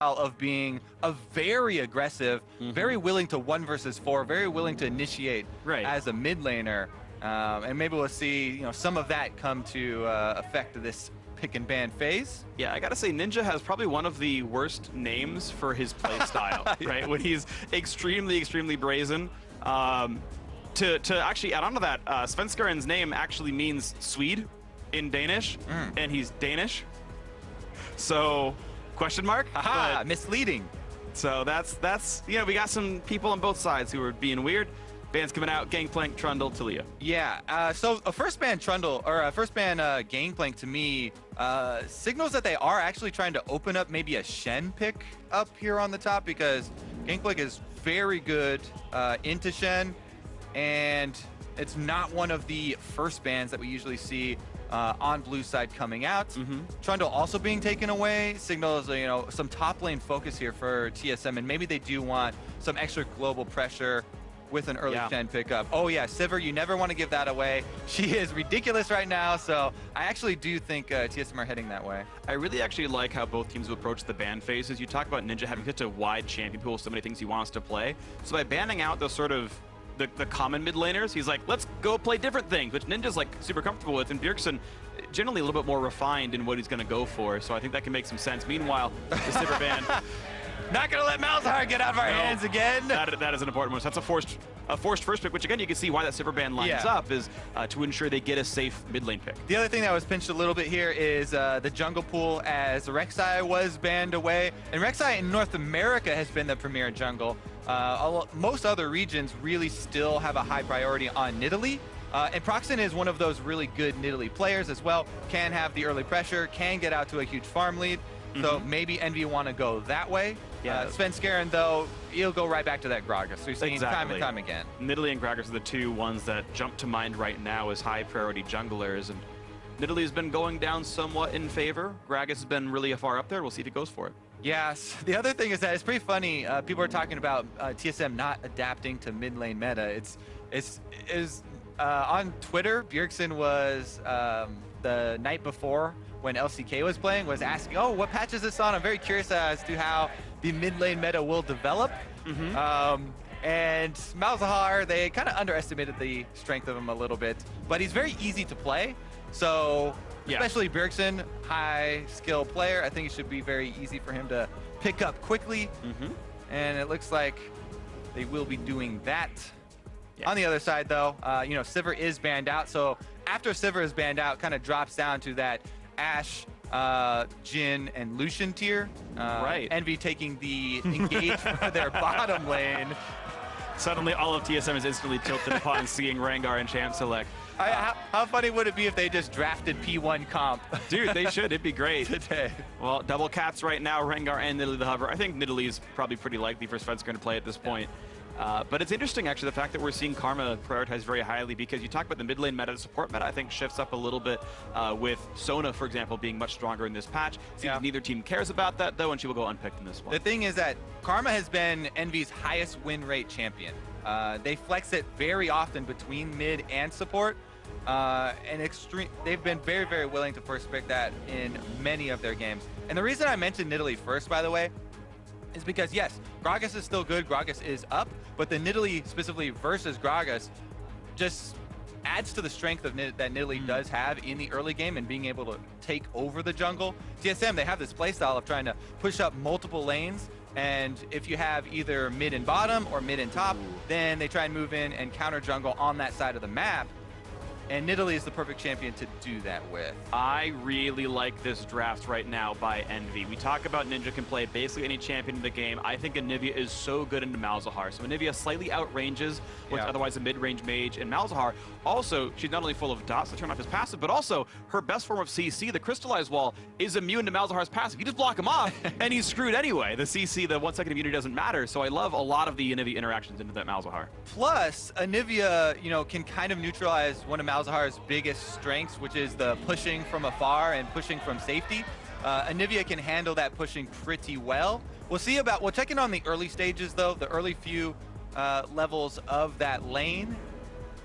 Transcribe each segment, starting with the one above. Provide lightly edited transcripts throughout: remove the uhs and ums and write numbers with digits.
of being a very aggressive, very willing to 1 versus 4, very willing to initiate as a mid laner. And maybe we'll see some of that come to affect this pick and ban phase. Yeah, I gotta say, Ninja has probably one of the worst names for his play style, right? When he's extremely brazen. To actually add on to that, Svenskaren's name actually means Swede in Danish, and he's Danish. So, question mark? Haha, misleading. So that's we got some people on both sides who are being weird. Bands coming out, Gangplank, Trundle, Talia. Yeah, so a first ban Trundle, or a first ban Gangplank to me signals that they are actually trying to open up maybe a Shen pick up here on the top, because Gangplank is very good into Shen, and it's not one of the first bans that we usually see on blue side coming out. Trundle also being taken away signals some top lane focus here for TSM, and maybe they do want some extra global pressure with an early Shen pickup. Oh yeah, Sivir, you never want to give that away. She is ridiculous right now, so I actually do think TSM are heading that way. I really actually like how both teams will approach the ban phases. You talk about Ninja having such a wide champion pool, so many things he wants to play. So by banning out those sort of the common mid laners, he's like, let's go play different things, which Ninja's like super comfortable with, and Bjergsen generally a little bit more refined in what he's going to go for. So I think that can make some sense. Meanwhile, the Sivir ban. Not gonna let Malzahar get out of our hands again. That is an important one. So that's a forced first pick, which again you can see why that Sivir ban lines up is to ensure they get a safe mid lane pick. The other thing that was pinched a little bit here is the jungle pool, as Rek'Sai was banned away, and Rek'Sai in North America has been the premier jungle. Most other regions really still have a high priority on Nidalee. And Proxen is one of those really good Nidalee players as well. Can have the early pressure, can get out to a huge farm lead. So maybe Envy want to go that way. Svenskeren, though, he'll go right back to that Gragas. So you're seeing time and time again. Nidalee and Gragas are the two ones that jump to mind right now as high priority junglers. And Nidalee's been going down somewhat in favor. Gragas has been really far up there. We'll see if he goes for it. Yes. The other thing is that it's pretty funny. People are talking about TSM not adapting to mid lane meta. It's on Twitter, Bjergsen was the night before when LCK was playing, was asking, oh, what patch is this on? I'm very curious as to how the mid lane meta will develop. And Malzahar, they kind of underestimated the strength of him a little bit, but he's very easy to play. So especially Bjergsen, high skill player, I think it should be very easy for him to pick up quickly. And it looks like they will be doing that. On the other side, though, Sivir is banned out. So after Sivir is banned out, kind of drops down to that Ashe, Jhin, and Lucian tier. Envy taking the engage for their bottom lane. Suddenly, all of TSM is instantly tilted upon seeing Rengar and champ select. How funny would it be if they just drafted P1 comp? Dude, they should. It'd be great. Today. Well, double cats right now, Rengar and Nidalee the Hover. I think Nidalee is probably pretty likely for Svenskeren to play at this point. But it's interesting, actually, the fact that we're seeing Karma prioritized very highly, because you talk about the mid lane meta, the support meta, I think, shifts up a little bit with Sona, for example, being much stronger in this patch. Seems neither team cares about that, though, and she will go unpicked in this one. The thing is that Karma has been Envy's highest win rate champion. They flex it very often between mid and support. And they've been very willing to first pick that in many of their games. And the reason I mentioned Nidalee first, by the way, is because, yes, Gragas is still good, Gragas is up, but the Nidalee specifically versus Gragas just adds to the strength of that Nidalee does have in the early game and being able to take over the jungle. TSM, they have this playstyle of trying to push up multiple lanes, and if you have either mid and bottom or mid and top, then they try and move in and counter jungle on that side of the map. And Nidalee is the perfect champion to do that with. I really like this draft right now by Envy. We talk about Ninja can play basically any champion in the game. I think Anivia is so good into Malzahar. So Anivia slightly outranges what's otherwise a mid-range mage in Malzahar. Also, she's not only full of dots to turn off his passive, but also her best form of CC, the Crystallized Wall, is immune to Malzahar's passive. You just block him off, and he's screwed anyway. The CC, the 1 second immunity doesn't matter. So I love a lot of the Anivia interactions into that Malzahar. Plus, Anivia, can kind of neutralize one of Malzahar's biggest strengths, which is the pushing from afar and pushing from safety. Anivia can handle that pushing pretty well. We'll check in on the early stages, though, the early few levels of that lane,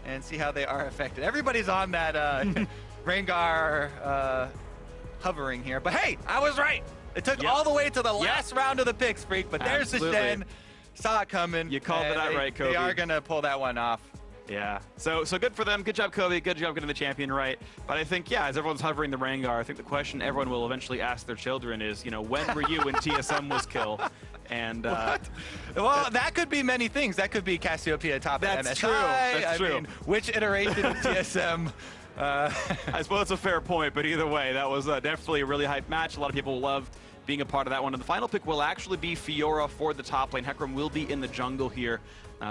and see how they are affected. Everybody's on that Rengar hovering here, but hey, I was right. It took all the way to the last round of the picks, Freak, but there's the Shen. Saw it coming. You called it out right, Kobe. They are going to pull that one off. Yeah, so good for them. Good job, Kobe. Good job getting the champion right. But I think, yeah, as everyone's hovering the Rengar, I think the question everyone will eventually ask their children is, you know, when were you when TSM was kill? And well, that could be many things. That could be Cassiopeia top of MSI. That's true. That's true. Mean, which iteration of TSM? I suppose it's a fair point, but either way, that was definitely a really hype match. A lot of people loved being a part of that one. And the final pick will actually be Fiora for the top lane. Hecarim will be in the jungle here.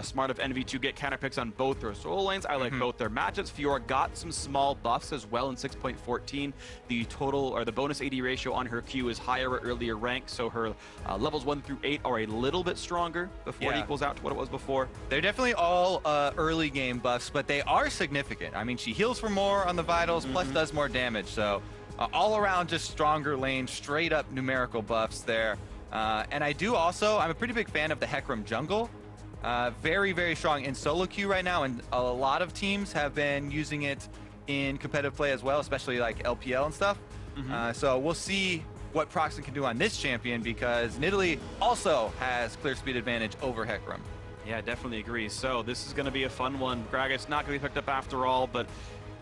Smart of Envy to get counter picks on both their solo lanes. I like both their matchups. Fiora got some small buffs as well in 6.14. The total or the bonus AD ratio on her Q is higher at earlier ranks, so her levels 1 through 8 are a little bit stronger before it equals out to what it was before. They're definitely all early game buffs, but they are significant. I mean, she heals for more on the vitals, plus does more damage. So all around just stronger lane, straight up numerical buffs there. And I do also, I'm a pretty big fan of the Hecarim jungle. Very, very strong in solo queue right now, and a lot of teams have been using it in competitive play as well, especially like LPL and stuff. So we'll see what Proxen can do on this champion, because Nidalee also has clear speed advantage over Hecarim. Yeah, definitely agree. So this is going to be a fun one. Gragas not going to be picked up after all, but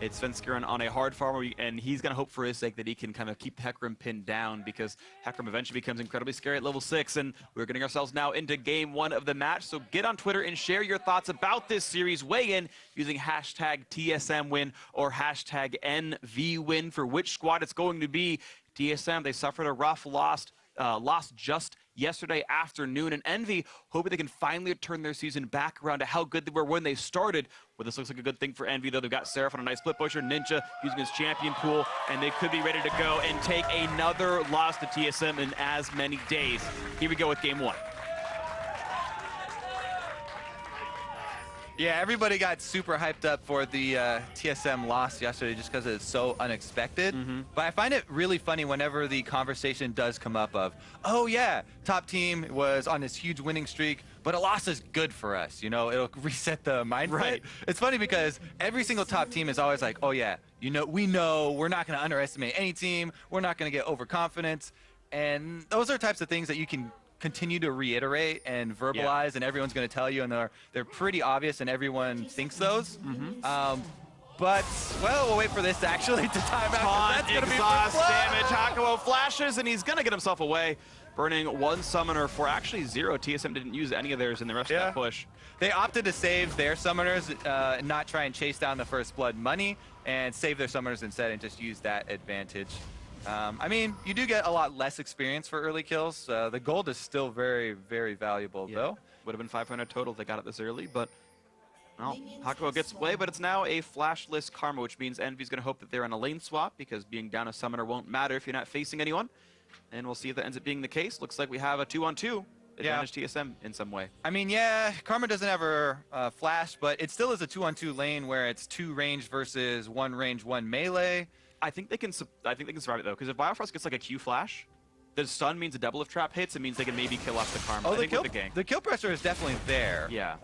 it's Svenskeren on a hard farm, and he's going to hope for his sake that he can kind of keep Hecarim pinned down, because Hecarim eventually becomes incredibly scary at level 6, and we're getting ourselves now into game 1 of the match. So get on Twitter and share your thoughts about this series. Weigh in using hashtag TSMWin or hashtag NVWin for which squad it's going to be. TSM, they suffered a rough loss just yesterday afternoon, and Envy hoping they can finally turn their season back around to how good they were when they started. Well, this looks like a good thing for Envy, though. They've got Seraph on a nice split pusher, Ninja using his champion pool, and they could be ready to go and take another loss to TSM in as many days. Here we go with game 1. Yeah, everybody got super hyped up for the TSM loss yesterday just because it's so unexpected. But I find it really funny whenever the conversation does come up of, oh yeah, top team was on this huge winning streak, but a loss is good for us. You know, it'll reset the mindset. Right. It's funny because every single top team is always like, oh yeah, you know, we know we're not going to underestimate any team. We're not going to get overconfident. And those are types of things that you can continue to reiterate and verbalize, and everyone's going to tell you, and they're pretty obvious, and everyone thinks those. But, well, we'll wait for this actually to time out. That's going to be exhaust damage. Hakuo flashes, and he's going to get himself away, burning 1 summoner for actually 0. TSM didn't use any of theirs in the rest of that push. They opted to save their summoners, not try and chase down the first blood money, and save their summoners instead and just use that advantage. I mean, you do get a lot less experience for early kills. The gold is still very, very valuable, though. Would have been 500 total if they got it this early, but well, Hakuo gets away, but it's now a flashless Karma, which means Envy's going to hope that they're on a lane swap, because being down a summoner won't matter if you're not facing anyone. And we'll see if that ends up being the case. Looks like we have a 2-on-2 advantage TSM in some way. I mean, yeah, Karma doesn't have a flash, but it still is a 2-on-2 lane where it's 2 range versus 1 range, 1 melee. I think they can survive it, though, because if Biofrost gets like a Q flash, the stun means a double if trap hits. It means they can maybe kill off the Karma. Oh, the kill pressure is definitely there. Yeah.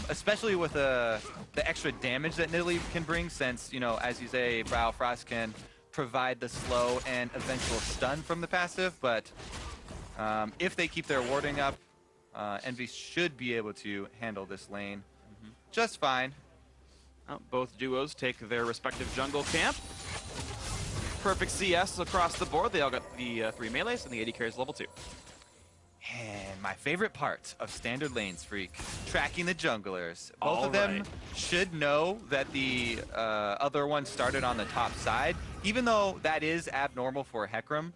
Especially with the extra damage that Nidalee can bring, since, you know, as you say, Biofrost can provide the slow and eventual stun from the passive. But if they keep their warding up, Envy should be able to handle this lane just fine. Both duos take their respective jungle camp. Perfect CS across the board. They all got the 3 melees, and the AD carries level 2. And my favorite part of standard lanes, Freak, tracking the junglers. Both of them should know that the other one started on the top side, even though that is abnormal for Hecarim,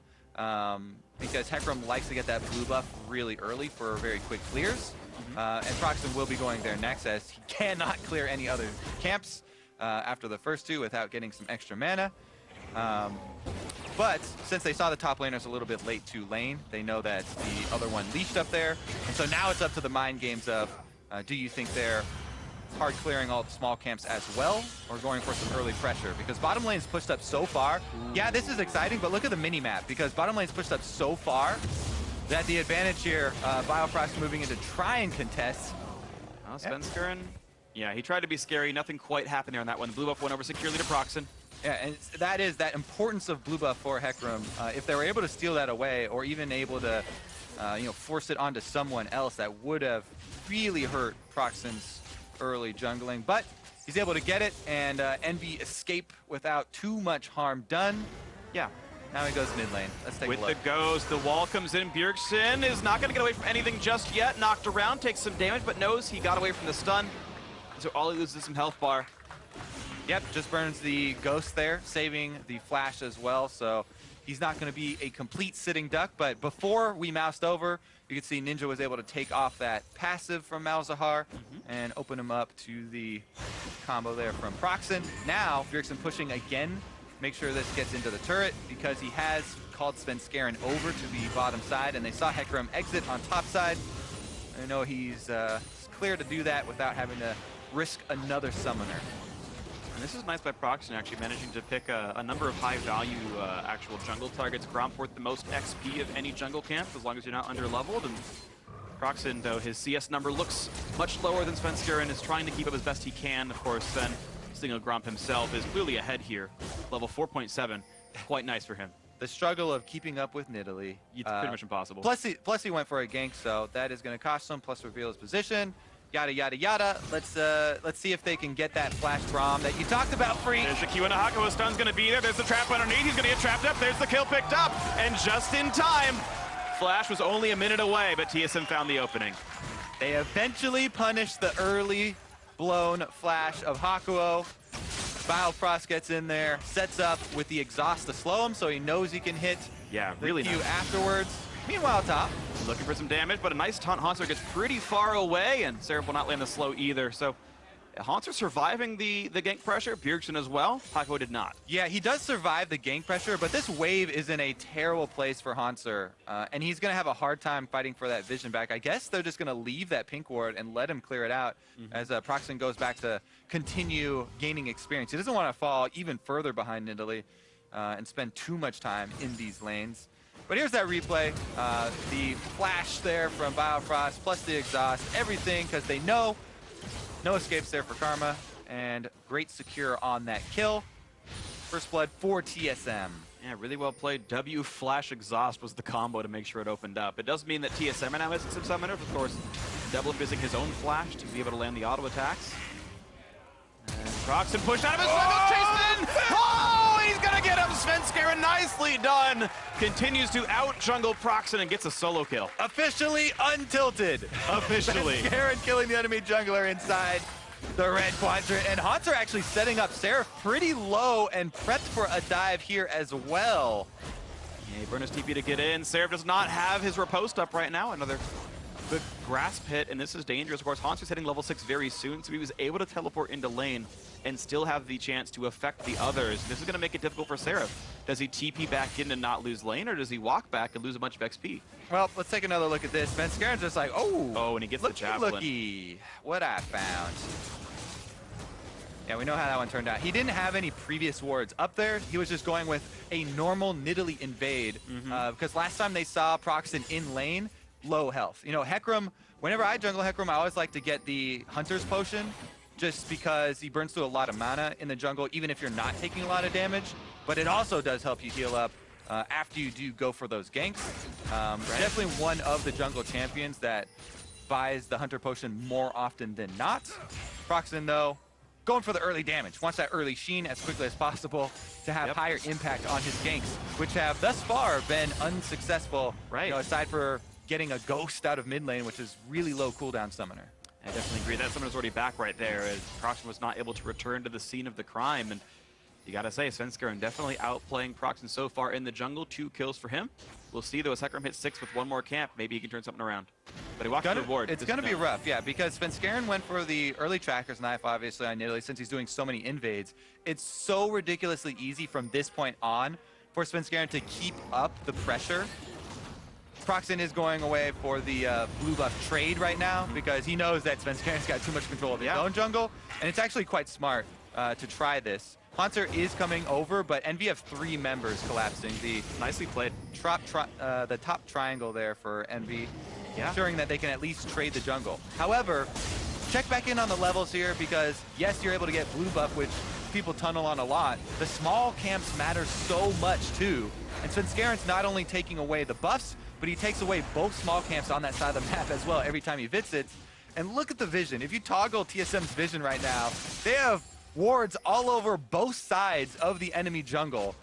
because Hecarim likes to get that blue buff really early for very quick clears. And Proxen will be going there next, as he cannot clear any other camps after the first 2 without getting some extra mana. But since they saw the top laners a little bit late to lane, they know that the other one leashed up there. And so now it's up to the mind games of, do you think they're hard clearing all the small camps as well, or going for some early pressure? Because bottom lane's pushed up so far. Yeah, this is exciting, but look at the mini-map, because bottom lane's pushed up so far that the advantage here, Biofrost moving in to try and contest. Svenskeren, yeah, he tried to be scary. Nothing quite happened there on that one. The blue buff went over securely to Proxen. Yeah, and that is that importance of blue buff for Hecarim. If they were able to steal that away, or even able to, force it onto someone else, that would have really hurt Proxen's early jungling. But he's able to get it, and Envy escape without too much harm done. Yeah, now he goes mid lane. Let's take a look. With the ghost, the wall comes in. Bjergsen is not going to get away from anything just yet. Knocked around, takes some damage, but knows he got away from the stun. So all he loses is some health bar. Yep, just burns the ghost there, saving the flash as well. So he's not going to be a complete sitting duck, but before we moused over, you can see Ninja was able to take off that passive from Malzahar and open him up to the combo there from Proxen. Now, Bjergsen pushing again, make sure this gets into the turret, because he has called Svenskeren over to the bottom side, and they saw Hecarim exit on top side. I know he's clear to do that without having to risk another summoner. And this is nice by Proxen, actually managing to pick a number of high-value actual jungle targets. Gromp worth the most XP of any jungle camp, as long as you're not under-leveled. And Proxen, though, his CS number looks much lower than Svenskeren, is trying to keep up as best he can. Of course, then Single Gromp himself is clearly ahead here. Level 4.7, quite nice for him. The struggle of keeping up with Nidalee. It's pretty much impossible. Plus he went for a gank, so that is going to cost him, plus reveal his position. Yada, yada, yada. Let's see if they can get that flash Braum that you talked about, Freak. There's the Q and a Hakuo stun's going to be there. There's the trap underneath. He's going to get trapped up. There's the kill picked up. And just in time, Flash was only a minute away, but TSM found the opening. They eventually punished the early blown flash of Hakuo. Biofrost gets in there, sets up with the exhaust to slow him, so he knows he can hit really the Q nice. Afterwards. Meanwhile, top. Looking for some damage, but a nice taunt. Haunter gets pretty far away, and Seraph will not land the slow either. So Haunter surviving the gank pressure. Bjergsen as well. Hakuo did not. Yeah, he does survive the gank pressure, but this wave is in a terrible place for Haunter, and he's going to have a hard time fighting for that vision back. I guess they're just going to leave that pink ward and let him clear it out as Proxen goes back to continue gaining experience. He doesn't want to fall even further behind Nidalee and spend too much time in these lanes. But here's that replay. The flash there from Biofrost, plus the exhaust, everything, because they know no escapes there for Karma, and great secure on that kill. First blood for TSM. Yeah, really well played. W flash exhaust was the combo to make sure it opened up. It does mean that TSM are now missing some summoners. Of course, Devlin using his own flash to be able to land the auto attacks. And Proxen pushed out of his goes Chaseman! Oh, he's gonna get him! Svenskeren, nicely done! Continues to out-jungle Proxen and gets a solo kill. Officially untilted. Officially. Svenskeren killing the enemy jungler inside the red quadrant, and Haunter actually setting up Seraph pretty low and prepped for a dive here as well. Yeah, he burned his TP to get in. Seraph does not have his riposte up right now. Another good grasp hit, and this is dangerous. Of course, Haunter's hitting level 6 very soon, so he was able to teleport into lane and still have the chance to affect the others. This is going to make it difficult for Seraph. Does he TP back in and not lose lane, or does he walk back and lose a bunch of XP? Well, let's take another look at this. Svenskeren's just like, oh, and he gets the javelin. Looky, what I found. Yeah, we know how that one turned out. He didn't have any previous wards up there. He was just going with a normal Nidalee invade, because last time they saw Proxen in lane, low health. You know, Hecarim, whenever I jungle Hecarim, I always like to get the Hunter's Potion, just because he burns through a lot of mana in the jungle, even if you're not taking a lot of damage. But it also does help you heal up after you do go for those ganks. Definitely one of the jungle champions that buys the Hunter Potion more often than not. Proxen, though, going for the early damage. Wants that early sheen as quickly as possible to have higher impact on his ganks, which have thus far been unsuccessful, you know, aside for getting a ghost out of mid lane, which is really low cooldown summoner. I definitely agree. That summoner's already back right there, as Proxen was not able to return to the scene of the crime. And you gotta say, Svenskeren definitely outplaying Proxen so far in the jungle. 2 kills for him. We'll see, though, as Hecarim hits 6 with 1 more camp, maybe he can turn something around. But he walked the reward. It's gonna be rough, yeah, because Svenskeren went for the early Tracker's Knife, obviously, on Nidalee, since he's doing so many invades. It's so ridiculously easy from this point on for Svenskeren to keep up the pressure. Proxen is going away for the blue buff trade right now, because he knows that Svenskeren's got too much control of his own jungle, and it's actually quite smart to try this. Haunter is coming over, but Envy have 3 members collapsing. The nicely played. The top triangle there for Envy, ensuring that they can at least trade the jungle. However, check back in on the levels here, because yes, you're able to get blue buff, which people tunnel on a lot, the small camps matter so much too. And Svenskaren's not only taking away the buffs, but he takes away both small camps on that side of the map as well every time he visits. And look at the vision. If you toggle TSM's vision right now, they have wards all over both sides of the enemy jungle.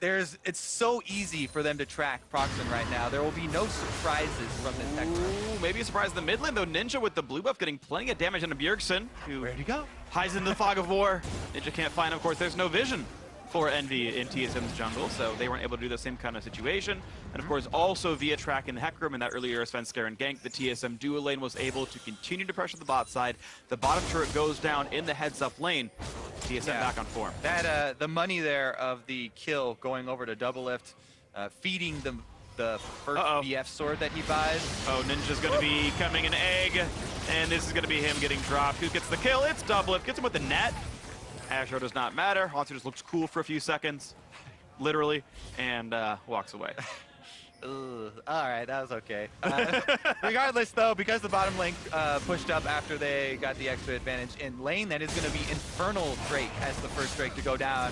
It's so easy for them to track Proxen right now. There will be no surprises from the tech. Ooh, maybe a surprise in the mid lane, though. Ninja with the blue buff getting plenty of damage into Bjergsen, who Where'd he go? hides in the fog of war. Ninja can't find him. Of course, there's no vision for Envy in TSM's jungle, so they weren't able to do the same kind of situation. And of course, also via track in the Heck Room in that earlier Svenskaren gank, the TSM duo lane was able to continue to pressure the bot side. The bottom turret goes down in the heads-up lane. TSM back on form. That the money there of the kill going over to double lift, feeding the first BF sword that he buys. Oh, Ninja's going to be coming an egg, and this is going to be him getting dropped. Who gets the kill? It's double lift. Gets him with the net. Astro does not matter. Haunter just looks cool for a few seconds, literally, and walks away. All right, that was okay. Regardless, though, because the bottom lane pushed up after they got the extra advantage in lane, that is going to be Infernal Drake as the first Drake to go down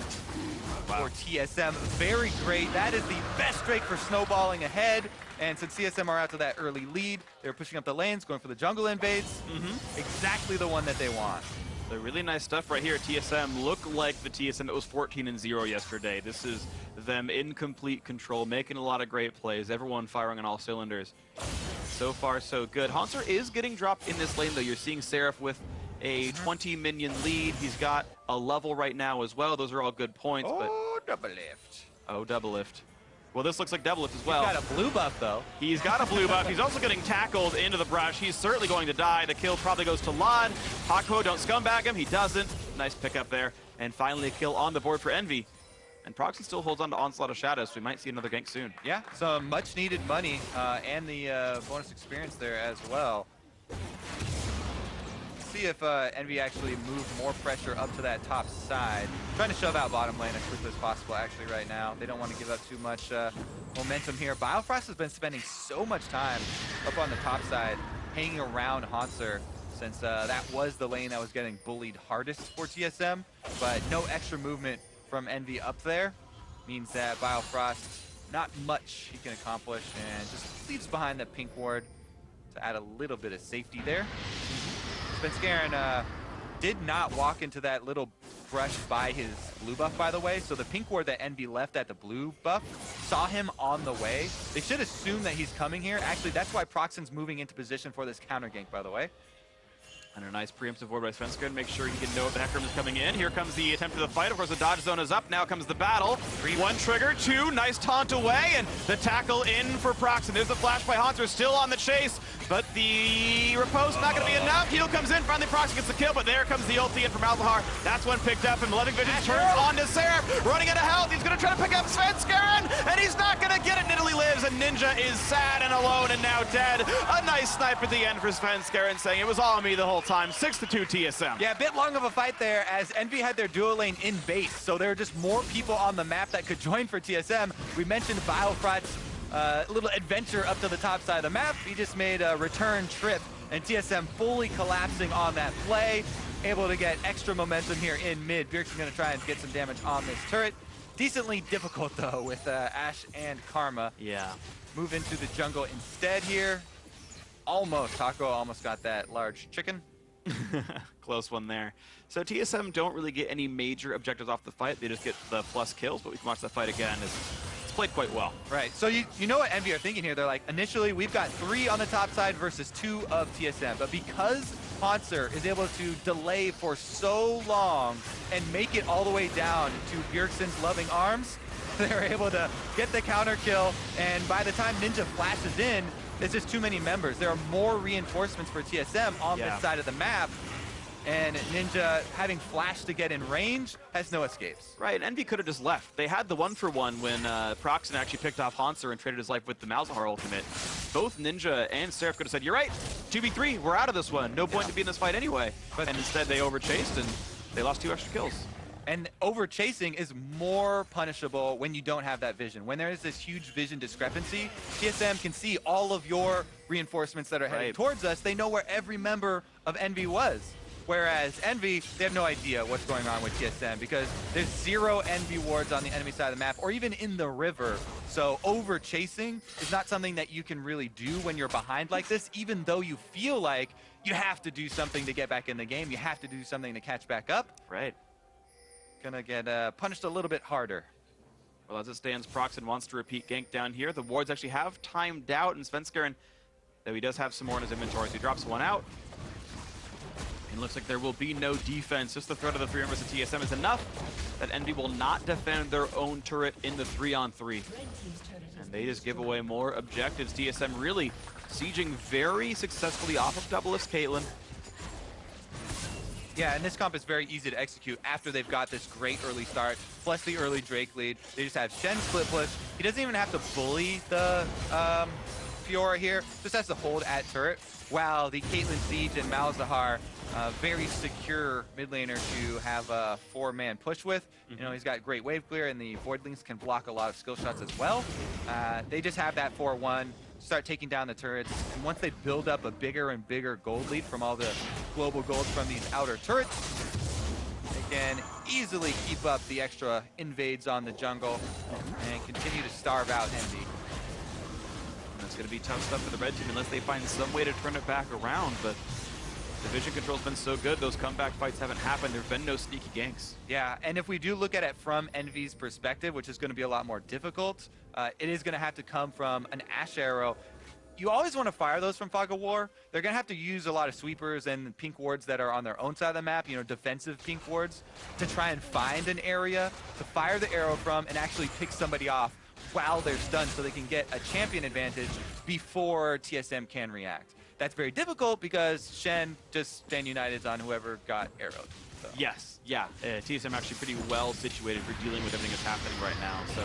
for TSM. Very great. That is the best Drake for snowballing ahead. And since TSM are out to that early lead, they're pushing up the lanes, going for the jungle invades. Exactly the one that they want. The really nice stuff right here. TSM look like the TSM that was 14-0 yesterday. This is them in complete control, making a lot of great plays. Everyone firing on all cylinders. So far, so good. Haunter is getting dropped in this lane, though. You're seeing Seraph with a 20-minion lead. He's got a level right now as well. Those are all good points. Oh, double lift. Oh, double lift. Well, this looks like double lift as well. He's got a blue buff, though. He's got a blue buff. He's also getting tackled into the brush. He's certainly going to die. The kill probably goes to Lod. Hakuho, don't scumbag him. He doesn't. Nice pickup there. And finally a kill on the board for Envy. And Proxen still holds on to Onslaught of Shadows, so we might see another gank soon. Yeah, some much needed money and the bonus experience there as well. See if Envy actually move more pressure up to that top side. Trying to shove out bottom lane as quickly as possible actually right now. They don't want to give up too much momentum here. Biofrost has been spending so much time up on the top side, hanging around Haunter, since that was the lane that was getting bullied hardest for TSM. But no extra movement from Envy up there means that Biofrost, not much he can accomplish, and just leaves behind the pink ward to add a little bit of safety there. Svenskaren did not walk into that little brush by his blue buff, by the way. So the pink ward that Envy left at the blue buff saw him on the way. They should assume that he's coming here. Actually, that's why Proxen's moving into position for this counter gank, by the way. And a nice preemptive ward by Svenskaren. Make sure he can know if the Heck Room is coming in. Here comes the attempt of the fight. Of course, the dodge zone is up. Now comes the battle. 1 trigger, 2. Nice taunt away, and the tackle in for Proxen. There's the flash by Haunter, still on the chase, but the riposte not going to be enough. Heal comes in. Finally, Proxen gets the kill, but there comes the ulti in from Malzahar. That's one picked up, and Malefic Vision turns on to Seraph. Running out of health. He's going to try to pick up Svenskaren, and he's not going to get it. Nidalee lives, and Ninja is sad and alone and now dead. A nice snipe at the end for Svenskaren, saying it was all me the whole time. 6-2 TSM. Yeah, a bit long of a fight there as Envy had their duo lane in base, so there were just more people on the map that could join for TSM. We mentioned Biofrost's little adventure up to the top side of the map. He just made a return trip, and TSM fully collapsing on that play, able to get extra momentum here in mid. Bjergsen's going to try and get some damage on this turret. Decently difficult, though, with Ashe and Karma. Yeah. Move into the jungle instead here. Almost. Taco almost got that large chicken. Close one there. So TSM don't really get any major objectives off the fight. They just get the plus kills, but we can watch the fight again. It's played quite well. Right. So you know what Envy are thinking here. They're like, initially, we've got 3 on the top side versus 2 of TSM. But because Haunter is able to delay for so long and make it all the way down to Bjergsen's loving arms, they're able to get the counter kill. And by the time Ninja flashes in, there's just too many members. There are more reinforcements for TSM on this side of the map. And Ninja, having flash to get in range, has no escapes. Right, and Envy could have just left. They had the 1-for-1 when Proxen actually picked off Haunter and traded his life with the Malzahar ultimate. Both Ninja and Seraph could have said, you're right, 2v3, we're out of this one. No point to be in this fight anyway. And instead they overchased and they lost 2 extra kills. And over chasing is more punishable when you don't have that vision. When there is this huge vision discrepancy, TSM can see all of your reinforcements that are heading towards us. They know where every member of Envy was. Whereas Envy, they have no idea what's going on with TSM because there's 0 Envy wards on the enemy side of the map or even in the river. So over chasing is not something that you can really do when you're behind like this, even though you feel like you have to do something to get back in the game. You have to do something to catch back up. Right. Gonna get punished a little bit harder. Well, as it stands, Proxen wants to repeat gank down here. The wards actually have timed out, and Svenskeren, though he does have some more in his inventory, so he drops one out. And looks like there will be no defense. Just the threat of the 3 members of TSM is enough that Envy will not defend their own turret in the 3-on-3. And they just give away more objectives. TSM really sieging very successfully off of Doubleless Caitlyn. Yeah, and this comp is very easy to execute after they've got this great early start, plus the early Drake lead. They just have Shen split push. He doesn't even have to bully the Fiora here, just has to hold at turret, while the Caitlyn Siege and Malzahar, very secure mid laner to have a 4-man push with. You know, he's got great wave clear, and the Voidlings can block a lot of skill shots as well. They just have that 4-1. Start taking down the turrets, and once they build up a bigger and bigger gold lead from all the global golds from these outer turrets, they can easily keep up the extra invades on the jungle and continue to starve out Envy. And that's going to be tough stuff for the red team unless they find some way to turn it back around, but the vision control's been so good, those comeback fights haven't happened. There have been no sneaky ganks. Yeah, and if we do look at it from Envy's perspective, which is going to be a lot more difficult, it is going to have to come from an Ash Arrow. You always want to fire those from Fog of War. They're going to have to use a lot of sweepers and pink wards that are on their own side of the map, you know, defensive pink wards, to try and find an area to fire the arrow from and actually pick somebody off while they're stunned so they can get a champion advantage before TSM can react. That's very difficult because Shen just stand united on whoever got arrowed. So. Yes, yeah. TSM actually pretty well situated for dealing with everything that's happening right now. So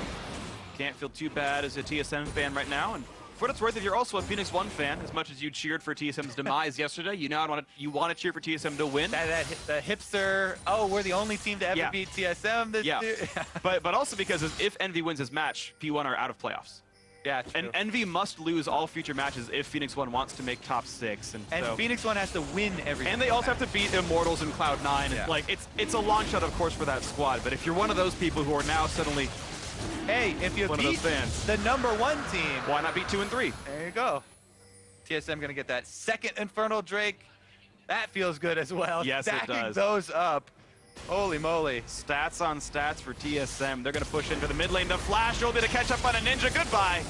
can't feel too bad as a TSM fan right now. And for what it's worth, if you're also a Phoenix 1 fan, as much as you cheered for TSM's demise yesterday, you now want to cheer for TSM to win. The hipster, oh, we're the only team to ever beat TSM this year. but also because if Envy wins his match, P1 are out of playoffs. Yeah, true. And Envy must lose all future matches if Phoenix 1 wants to make top 6. And so Phoenix 1 has to win every And they also have to beat Immortals and Cloud9. Yeah. Like, it's a long shot, of course, for that squad. But if you're one of those people who are now suddenly hey, if you beat the #1 team, why not beat 2 and 3? There you go. TSM gonna get that second Infernal Drake. That feels good as well. Yes, Stacking it does. those up. Holy moly. Stats on stats for TSM. They're gonna push into the mid lane. The flash will be to catch up on a Ninja. Goodbye.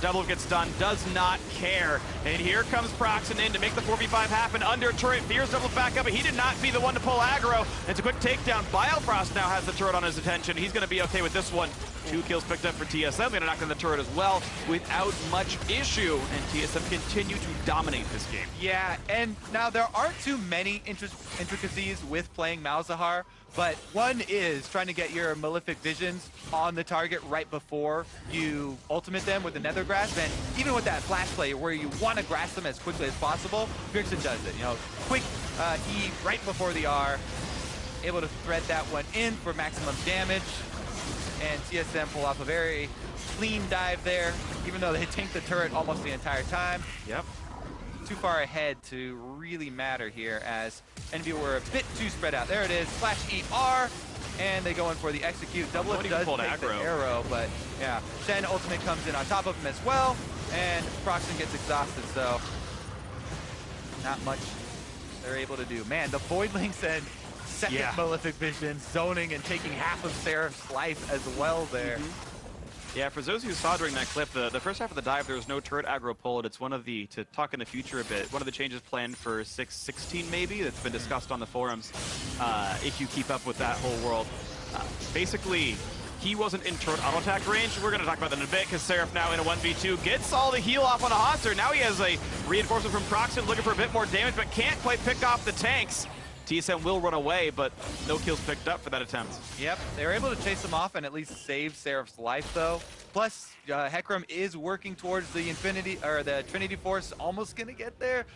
Double gets done, does not care. And here comes Proxen in to make the 4v5 happen. Under turret, Fears doubles back up, but he did not be the one to pull aggro. It's a quick takedown. Biofrost now has the turret on his attention. He's going to be okay with this one. 2 kills picked up for TSM. Going to knock down the turret as well without much issue. And TSM continue to dominate this game. Yeah, and now there aren't too many intricacies with playing Malzahar, but one is trying to get your Malefic Visions on the target right before you ultimate them with the Nether Grasp, and even with that flash play where you want to grasp them as quickly as possible, Bjergsen does it. You know, quick E right before the R, able to thread that one in for maximum damage, and TSM pull off a very clean dive there, even though they tank the turret almost the entire time. Yep. Too far ahead to really matter here, as Envy were a bit too spread out. There it is, flash ER, and they go in for the execute. Doublelift does take the arrow, but yeah, Shen ultimate comes in on top of him as well, and Proxen gets exhausted, so not much they're able to do. Man, the Voidlings and second Malefic Vision zoning and taking half of Seraph's life as well there. Yeah, for those who saw during that clip, the first half of the dive, there was no turret aggro pulled. It's one of the, to talk in the future a bit, one of the changes planned for 6.16 maybe, that's been discussed on the forums, if you keep up with that whole world. Basically, he wasn't in turret auto attack range. We're going to talk about that in a bit, because Seraph now in a 1v2 gets all the heal off on a Hauser. Now he has a reinforcement from Proxen looking for a bit more damage, but can't quite pick off the tanks. TSM will run away, but no kills picked up for that attempt. Yep, they were able to chase him off and at least save Seraph's life, though. Plus, Hecarim is working towards the Trinity Force, almost gonna get there.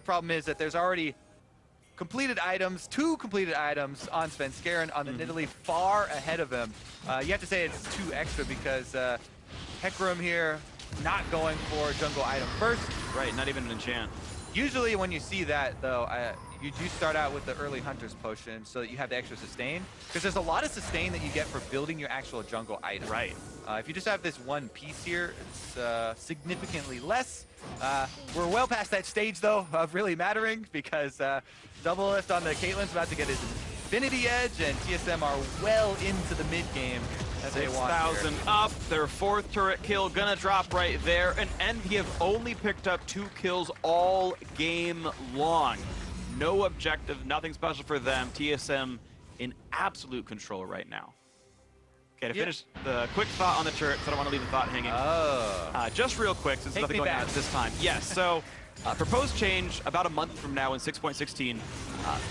Problem is that there's already completed items, 2 completed items on Svenskeren on the Nidalee far ahead of him. You have to say it's 2 extra because Hecarim here not going for jungle item first. Right, not even an enchant. Usually when you see that, though, you do start out with the early Hunter's Potion so that you have the extra sustain. Because there's a lot of sustain that you get for building your actual jungle item. Right. If you just have this one piece here, it's significantly less. We're well past that stage, though, of really mattering, because Double Lift on the Caitlyn's about to get his Infinity Edge, and TSM are well into the mid game as they want. 6,000 up, their 4th turret kill gonna drop right there, and Envy have only picked up 2 kills all game long. No objective, nothing special for them. TSM in absolute control right now. Okay, to finish the quick thought on the turret, so I don't want to leave the thought hanging. Just real quick, since there's nothing going on at this time. Yes, so proposed change about a month from now in 6.16.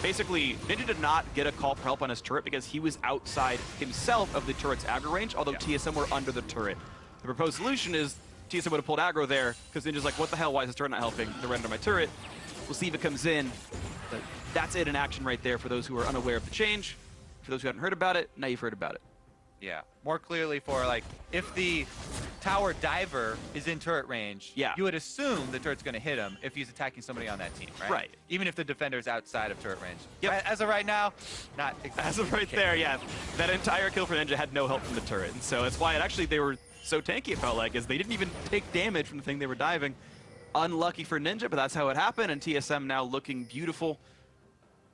Basically, Ninja did not get a call for help on his turret because he was outside himself of the turret's aggro range, although TSM were under the turret. The proposed solution is TSM would have pulled aggro there, because Ninja's like, what the hell, why is this turret not helping? They're right under my turret. We'll see if it comes in. But that's it in action right there for those who are unaware of the change. For those who haven't heard about it, now you've heard about it. Yeah, more clearly for, like, if the tower diver is in turret range, you would assume the turret's going to hit him if he's attacking somebody on that team, right? Right. Even if the defender's outside of turret range. Yep. As of right now, not exactly. As of right there, yeah. That entire kill for Ninja had no help from the turret. And so it's why they were so tanky, it felt like, is they didn't even take damage from the thing they were diving. Unlucky for Ninja, but that's how it happened, and TSM now looking beautiful.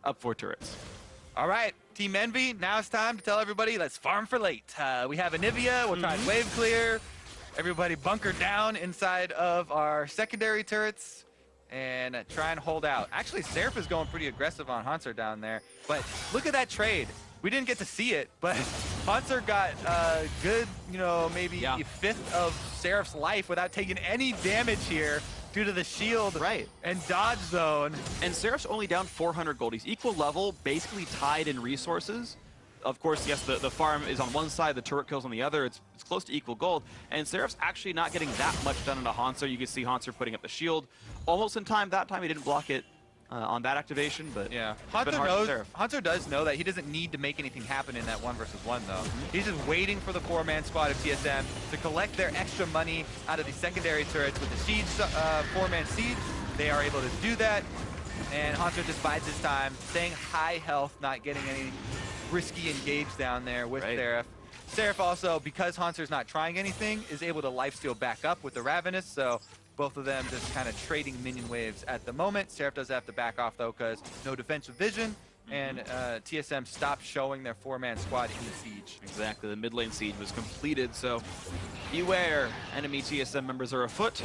Up 4 turrets. All right, Team Envy, now it's time to tell everybody, let's farm for late. We have Anivia, we'll try and wave clear. Everybody bunker down inside of our secondary turrets and try and hold out. Actually, Seraph is going pretty aggressive on Hanser down there, but look at that trade. We didn't get to see it, but Hanser got a good, maybe a fifth of Seraph's life without taking any damage here due to the shield and dodge zone. And Seraph's only down 400 gold. He's equal level, basically tied in resources. Of course, yes, the farm is on one side, the turret kills on the other. It's close to equal gold. And Seraph's actually not getting that much done into Hanser. You can see Hanser putting up the shield almost in time. That time he didn't block it on that activation, but yeah, Hanser does know that he doesn't need to make anything happen in that 1 versus 1 though. He's just waiting for the 4-man squad of TSM to collect their extra money out of the secondary turrets with the siege, 4-man siege. They are able to do that, and Hanser just bides his time, staying high health, not getting any risky engage down there with Seraph. Seraph also, because Hanser's not trying anything, is able to lifesteal back up with the Ravenous, so both of them just kind of trading minion waves at the moment. Seraph does have to back off, though, because no defensive vision, and TSM stopped showing their 4-man squad in the siege. Exactly, the mid lane siege was completed, so beware, enemy TSM members are afoot.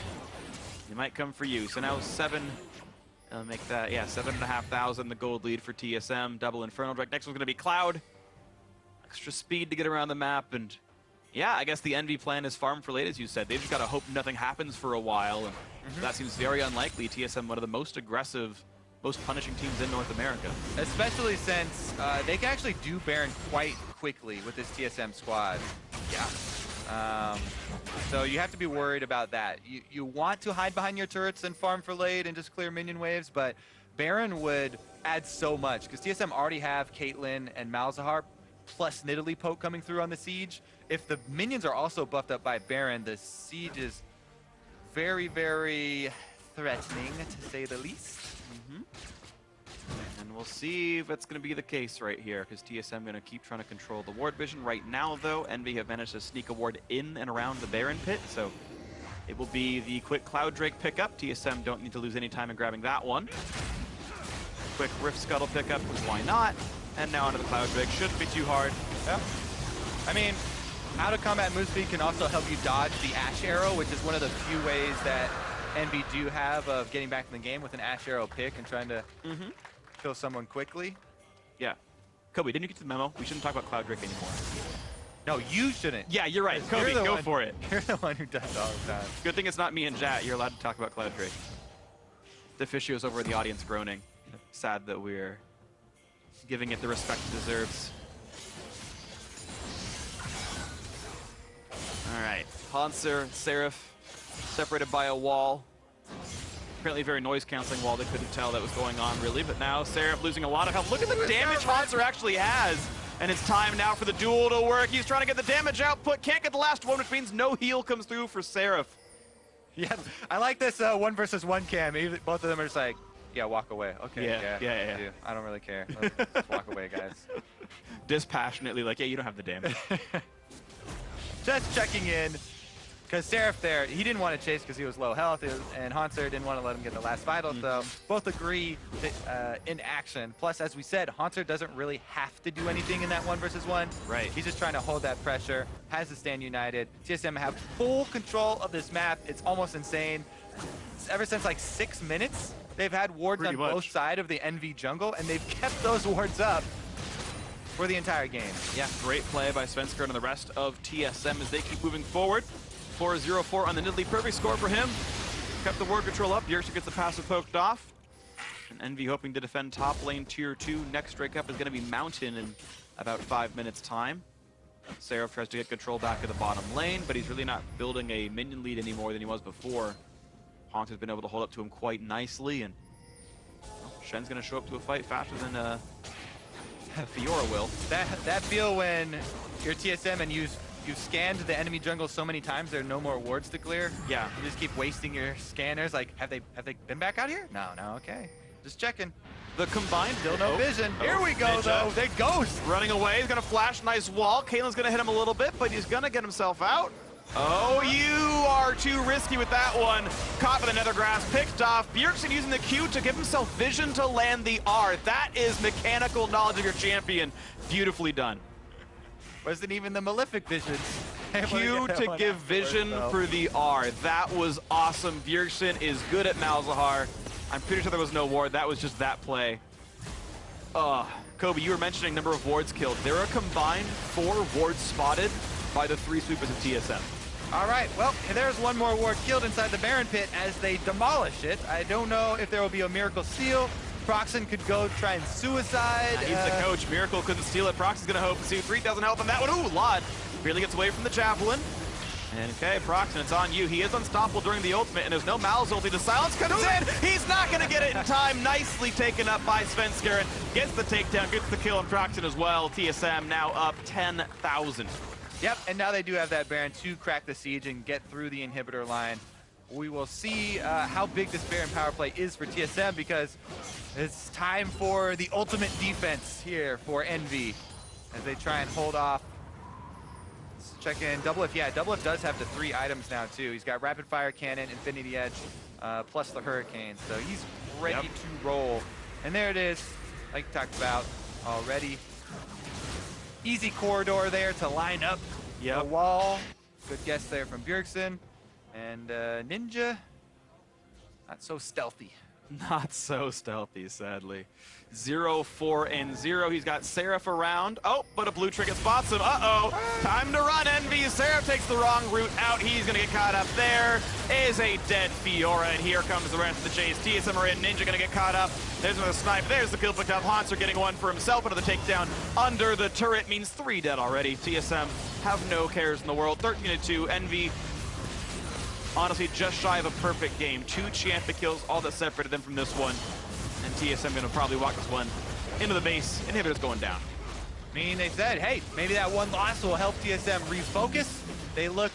They might come for you. So now 7,500, the gold lead for TSM, double Infernal Drake. Next one's going to be Cloud. Extra speed to get around the map, and yeah, I guess the Envy plan is farm for late, as you said. They've just got to hope nothing happens for a while, and that seems very unlikely. TSM, one of the most aggressive, most punishing teams in North America. Especially since they can actually do Baron quite quickly with this TSM squad. Yeah. So you have to be worried about that. You want to hide behind your turrets and farm for late and just clear minion waves, but Baron would add so much, because TSM already have Caitlyn and Malzahar, plus Nidalee Poke coming through on the siege. If the minions are also buffed up by Baron, the siege is very, very threatening, to say the least. And we'll see if that's going to be the case right here, because TSM going to keep trying to control the ward vision. Right now, though, Envy have managed to sneak a ward in and around the Baron pit, so it will be the quick Cloud Drake pickup. TSM don't need to lose any time in grabbing that one. Quick Rift Scuttle pickup, why not? And now onto the Cloud Drake. Shouldn't be too hard. Yeah. I mean, out of combat move speed can also help you dodge the Ash Arrow, which is one of the few ways that Envy do have of getting back in the game with an Ash Arrow pick and trying to kill someone quickly. Yeah. Kobe, didn't you get to the memo? We shouldn't talk about Cloud Drake anymore. No, you shouldn't. Yeah, you're right. Kobe, go for it. You're the one who does it all the time. Good thing it's not me and Jat. You're allowed to talk about Cloud Drake. The officio's over in the audience groaning. Sad that we're giving it the respect it deserves. All right, Hanser, Seraph, separated by a wall. Apparently a very noise-canceling wall. They couldn't tell that was going on, really. But now Seraph losing a lot of health. Look at the damage Hanser actually has. And it's time now for the duel to work. He's trying to get the damage output. Can't get the last one, which means no heal comes through for Seraph. Yeah, I like this 1 versus 1 cam. Both of them are just like, Yeah, walk away. Okay, Yeah. I don't really care. Let's walk away, guys. Dispassionately, like, yeah, you don't have the damage. Just checking in, because Seraph there, he didn't want to chase because he was low health, and Haunter didn't want to let him get the last vital, so both agree in action. Plus, as we said, Haunter doesn't really have to do anything in that 1 versus 1. Right. He's just trying to hold that pressure, has to stand united. TSM have full control of this map. It's almost insane. Ever since like 6 minutes, they've had wards on both sides of the NV jungle, and they've kept those wards up for the entire game. Yeah, great play by Svensker and the rest of TSM as they keep moving forward. 4-0-4 on the Nidalee. Perfect score for him. Kept the ward control up. Bjergsen gets the passive poked off. And Envy hoping to defend top lane tier 2. Next strike up is going to be Mountain in about 5 minutes time. Seraph tries to get control back at the bottom lane, but he's really not building a minion lead any more than he was before. Haunter's been able to hold up to him quite nicely, and Shen's going to show up to a fight faster than Fiora will. That feel when you're TSM and you've scanned the enemy jungle so many times there are no more wards to clear. Yeah. You just keep wasting your scanners. Like, have they been back out here? No, okay. Just checking. The combined still no vision. Here we go though. They ghost. Running away. He's gonna flash. Nice wall. Kalen's gonna hit him a little bit, but he's gonna get himself out. Oh, you are too risky with that one. Caught by the nether grass, picked off. Bjergsen using the Q to give himself vision to land the R. That is mechanical knowledge of your champion. Beautifully done. Wasn't even the Malefic vision. Q to give vision for the R. That was awesome. Bjergsen is good at Malzahar. I'm pretty sure there was no ward. That was just that play. Kobe, you were mentioning number of wards killed. There are combined 4 wards spotted by the 3 sweepers of TSM. All right, well, there's one more ward killed inside the Baron pit as they demolish it. I don't know if there will be a miracle steal. Proxen could go try and suicide. He's the coach. Miracle couldn't steal it. Proxen's gonna hope to see 3,000 health on that one. Ooh, Lod barely gets away from the javelin. And okay, Proxen, it's on you. He is unstoppable during the ultimate, and there's no Mal's ulti. The silence comes in. He's not gonna get it in time. Nicely taken up by Svensker. Gets the takedown, gets the kill on Proxen as well. TSM now up 10,000. Yep, and now they do have that Baron to crack the siege and get through the inhibitor line. We will see how big this Baron power play is for TSM, because it's time for the ultimate defense here for Envy as they try and hold off. Let's check in. Doublelift, yeah, Doublelift does have the 3 items now too. He's got Rapid Fire Cannon, Infinity Edge, plus the Hurricane. So he's ready to roll. And there it is, like we talked about already. Easy corridor there to line up the wall. Good guess there from Bjergsen. And Ninja, not so stealthy. Not so stealthy, sadly. 0-4-0. He's got Seraph around. Oh, but a blue trinket spots him. Uh-oh. Time to run, Envy. Seraph takes the wrong route out. He's going to get caught up. There is a dead Fiora, and here comes the rest of the chase. TSM are in. Ninja going to get caught up. There's another snipe. There's the kill picked up. Haunter getting one for himself. Another takedown under the turret means 3 dead already. TSM have no cares in the world. 13-2. Envy, honestly, just shy of a perfect game. 2 champion kills, all that separated them from this one. And TSM gonna probably walk this one into the base. Inhibitor's going down. I mean, they said, hey, maybe that one loss will help TSM refocus. They look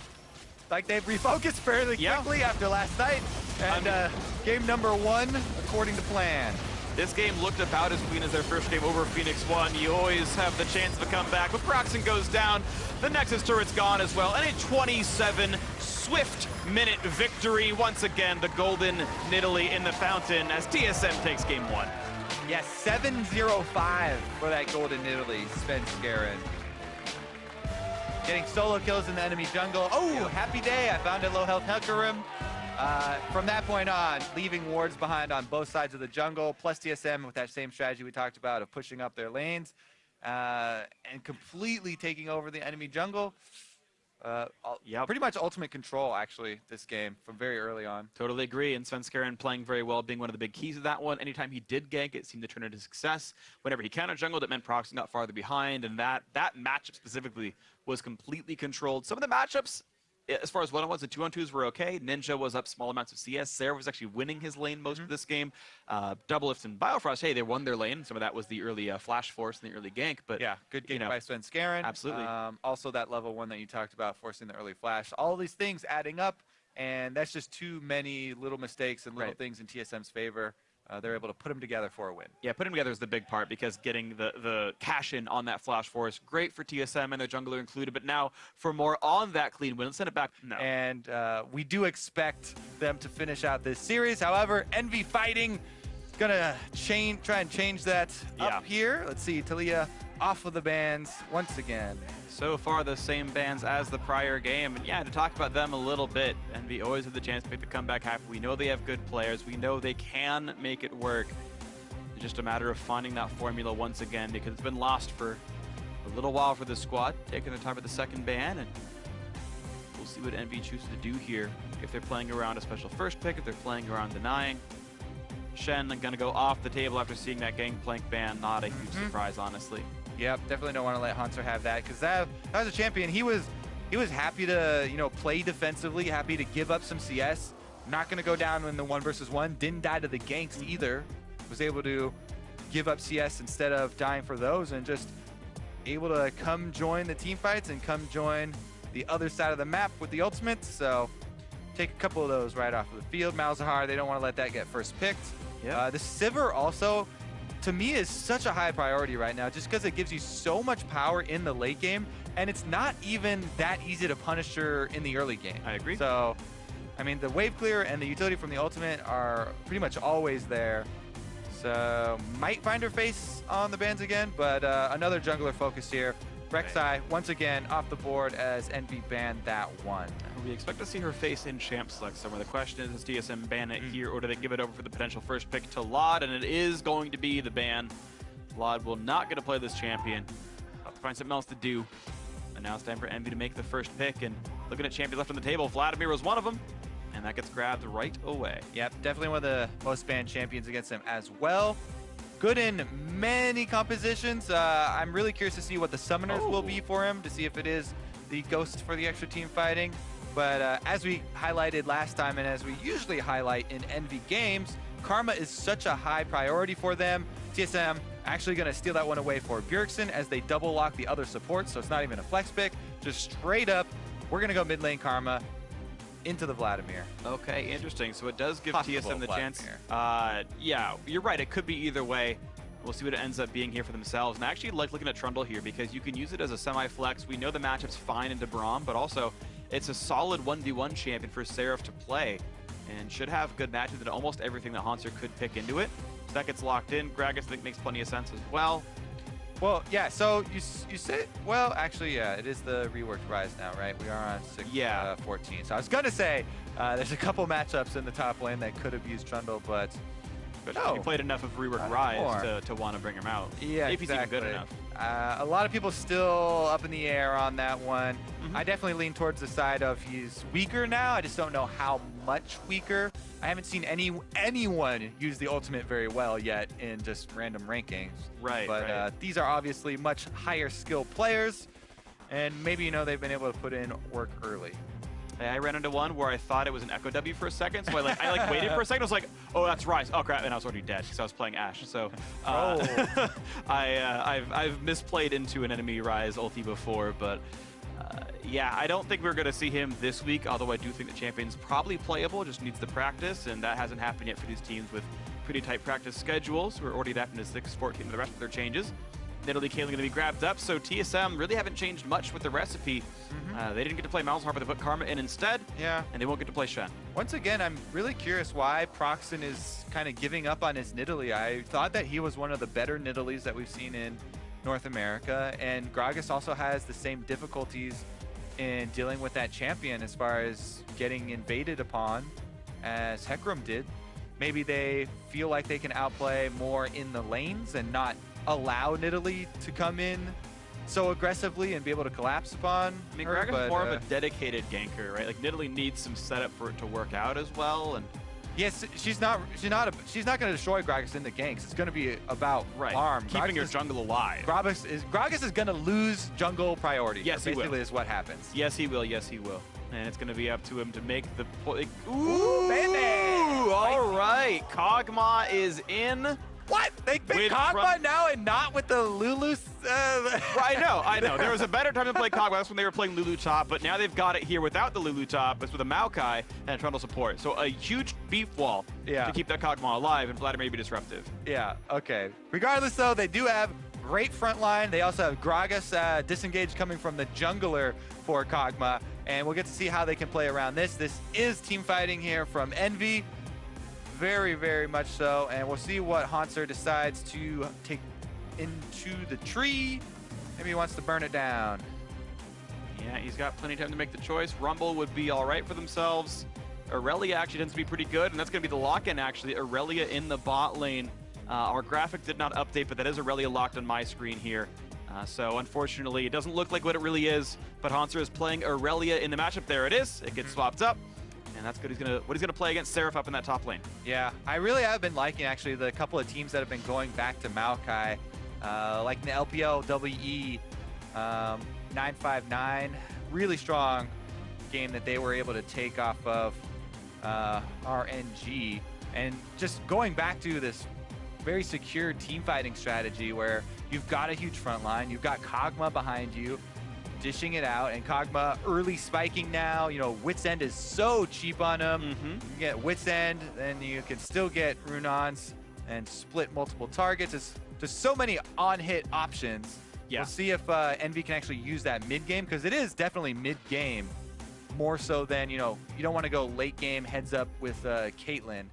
like they've refocused fairly quickly after last night. And game number 1, according to plan. This game looked about as clean as their first game over Phoenix 1. You always have the chance of a comeback. But Proxen goes down. The Nexus turret's gone as well. And a 27 swift minute victory. Once again, the golden Nidalee in the fountain as TSM takes game 1. Yes, 7-0-5 for that golden Nidalee, Svenskeren. Getting solo kills in the enemy jungle. Oh, happy day. I found a low health Hecarim. From that point on, leaving wards behind on both sides of the jungle, plus TSM with that same strategy we talked about of pushing up their lanes and completely taking over the enemy jungle. Pretty much ultimate control, actually, this game from very early on. Totally agree, and Svenskeren playing very well, being one of the big keys of that one. Anytime he did gank, it seemed to turn into success. Whenever he counter-jungled, it meant Proxen got farther behind, and that matchup specifically was completely controlled. Some of the matchups, as far as one-on-ones and two-on-twos were okay. Ninja was up small amounts of CS. Sarah was actually winning his lane most of this game. Doublelift and Biofrost, hey, they won their lane. Some of that was the early Flash Force and the early gank. But yeah, good gank by Svenskeren. Absolutely. Also that level 1 that you talked about, forcing the early flash. All these things adding up, and that's just too many little mistakes and little things in TSM's favor. they're able to put them together for a win. Yeah, putting together is the big part because getting the cash in on that Flash Force, great for TSM and their jungler included, but now for more on that clean win, let's send it back. No. And we do expect them to finish out this series. However, Envy Fighting is going to try and change that up here. Let's see, Talia off of the bans once again. So far, the same bans as the prior game. And yeah, to talk about them a little bit, Envy always have the chance to make the comeback happen. We know they have good players. We know they can make it work. It's just a matter of finding that formula once again because it's been lost for a little while for this squad. Taking their time for the second ban, and we'll see what Envy chooses to do here. If they're playing around a special first pick, if they're playing around denying. Shen going to go off the table after seeing that Gangplank ban. Not a huge surprise, honestly. Yep, definitely don't want to let Hanser have that because that was a champion. He was happy to play defensively, happy to give up some CS. Not going to go down in the 1 versus 1. Didn't die to the ganks either. Was able to give up CS instead of dying for those, and just able to come join the team fights and come join the other side of the map with the ultimate. So take a couple of those right off of the field. Malzahar, they don't want to let that get first picked. Yep. The Sivir also, to me, is such a high priority right now just because it gives you so much power in the late game, and it's not even that easy to punish her in the early game. I agree. So, I mean, the wave clear and the utility from the ultimate are pretty much always there. So, might find her face on the bans again, but another jungler focus here. Rek'Sai, once again, off the board as Envy banned that one. We expect to see her face in Champ Select somewhere. The question is, does TSM ban it here, or do they give it over for the potential first pick to Lod? And it is going to be the ban. Lod will not get to play this champion. Have to find something else to do. And now it's time for Envy to make the first pick. And looking at champions left on the table, Vladimir was one of them. And that gets grabbed right away. Yep, definitely one of the most banned champions against him as well. Good in many compositions. I'm really curious to see what the summoners will be for him, to see if it is the ghost for the extra team fighting. But as we highlighted last time, and as we usually highlight in Envy games, Karma is such a high priority for them. TSM actually going to steal that one away for Bjergsen as they double lock the other supports, so it's not even a flex pick. Just straight up, we're going to go mid lane Karma into the Vladimir. Okay, interesting. So it does give Possible TSM the Vladimir. chance. Yeah, you're right. It could be either way. We'll see what it ends up being here for themselves. And I actually like looking at Trundle here because you can use it as a semi-flex. We know the matchup's fine into Braum, but also it's a solid 1v1 champion for Seraph to play and should have good matches and almost everything that Hanser could pick into it. So that gets locked in. Gragas, I think, makes plenty of sense as well. Well, yeah, so you said, well, actually, yeah, it is the reworked Rise now, right? We are on 6-14. So I was going to say there's a couple matchups in the top lane that could have used Trundle, but no. You played enough of reworked Rise to want to bring him out. Yeah, if exactly. He's even good enough. A lot of people still up in the air on that one. I definitely lean towards the side of he's weaker now. I just don't know how much weaker. I haven't seen anyone use the ultimate very well yet in just random rankings. Right. But these are obviously much higher skill players, and maybe they've been able to put in work early. I ran into one where I thought it was an Echo W for a second, so I waited for a second. I was like, oh, that's Rise. Oh crap, and I was already dead because I was playing Ashe. So I've misplayed into an enemy Rise ulti before, but yeah, I don't think we're going to see him this week, although I do think the champion's probably playable, just needs the practice, and that hasn't happened yet for these teams with pretty tight practice schedules. We're already adapting to 6-14 and the rest of their changes. Nidalee Kaling going to be grabbed up, so TSM really haven't changed much with the recipe. They didn't get to play Malzahar, but they put Karma in instead. Yeah. And they won't get to play Shen. Once again, I'm really curious why Proxen is kind of giving up on his Nidalee. I thought that he was one of the better Nidalees that we've seen in North America, and Gragas also has the same difficulties in dealing with that champion as far as getting invaded upon as Hecarim did. Maybe they feel like they can outplay more in the lanes and not allow Nidalee to come in so aggressively and be able to collapse upon her. Gragas is more of a dedicated ganker, right? Like Nidalee needs some setup for it to work out as well. And yes, she's not going to destroy Gragas in the ganks. It's going to be about farm, keeping your jungle alive. Gragas is going to lose jungle priority. Yes, he will. Basically, is what happens. Yes, he will. Yes, he will. And it's going to be up to him to make the Ooh, baby! All right, Kog'Maw is in. What? They picked Kog'Maw now and not with the Lulu? I know. There was a better time to play Kog'Maw. That's when they were playing Lulu top, but now they've got it here without the Lulu top. It's with a Maokai and a Trundle support. So a huge beef wall to keep that Kog'Maw alive and Vladimir be disruptive. Yeah, okay. Regardless, though, they do have great front line. They also have Gragas disengaged coming from the jungler for Kog'Maw, and we'll get to see how they can play around this. This is team fighting here from Envy. Very, very much so, and we'll see what Hanser decides to take into the tree. Maybe he wants to burn it down. Yeah, he's got plenty of time to make the choice. Rumble would be all right for themselves. Aurelia actually tends to be pretty good, and that's going to be the lock-in, actually. Aurelia in the bot lane. Our graphic did not update, but that is Aurelia locked on my screen here. So unfortunately, it doesn't look like what it really is, but Hanser is playing Aurelia in the matchup. There it is. It gets swapped up. And that's good. What he's gonna play against Seraph up in that top lane. Yeah, I really have been liking actually the couple of teams that have been going back to Maokai, like the LPL WE 959. Really strong game that they were able to take off of RNG, and just going back to this very secure team fighting strategy where you've got a huge front line, you've got Kog'Maw behind you, dishing it out, and Kog'Maw early spiking now. You know, Wit's End is so cheap on him. You get Wit's End, then you can still get Rune-Ons and split multiple targets. There's so many on-hit options. We'll see if Envy can actually use that mid-game, because it is definitely mid-game, more so than, you know, you don't want to go late game heads up with Caitlyn.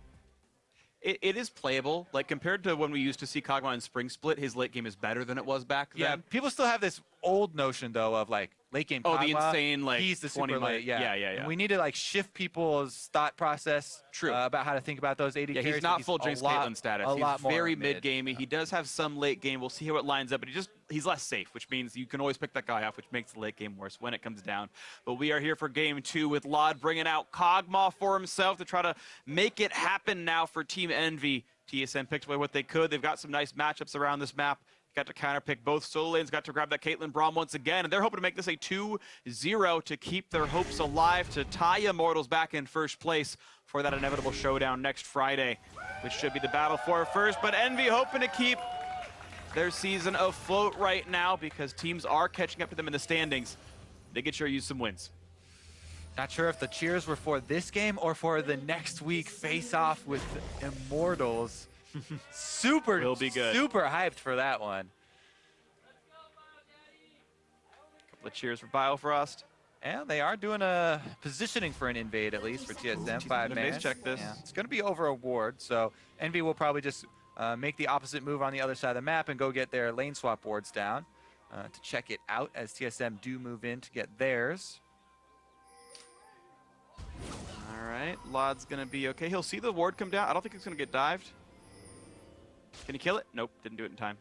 It is playable. Like, compared to when we used to see Kog'Maw in Spring Split, his late game is better than it was back then. Yeah, people still have this old notion, though, of, like, late game Kog'Maw. Oh, the insane, like, he's the super late. Yeah. And we need to, like, shift people's thought process about how to think about those AD carries. He's not full Jinx Caitlyn status. He's very mid-gamey. He does have some late game. We'll see how it lines up, but he's less safe, which means you can always pick that guy off, which makes the late game worse when it comes down. But we are here for game 2 with Lod bringing out Kog'Maw for himself to try to make it happen now for Team Envy. TSM picked away what they could. They've got some nice matchups around this map. Got to counterpick both solo lanes, got to grab that Caitlyn Braum once again, and they're hoping to make this a 2-0 to keep their hopes alive, to tie Immortals back in first place for that inevitable showdown next Friday, which should be the battle for first. But Envy hoping to keep their season afloat right now because teams are catching up to them in the standings. They could sure use some wins. Not sure if the cheers were for this game or for the next week face-off with Immortals. Will be good. Super hyped for that one. Couple of cheers for Biofrost. And they are doing a positioning for an invade, at least for TSM. 5 man. Check this. Yeah. It's going to be over a ward, so Envy will probably just make the opposite move on the other side of the map and go get their lane swap wards down to check it out as TSM do move in to get theirs. All right, Lod's going to be okay. He'll see the ward come down. I don't think it's going to get dived. Can he kill it? Nope, didn't do it in time.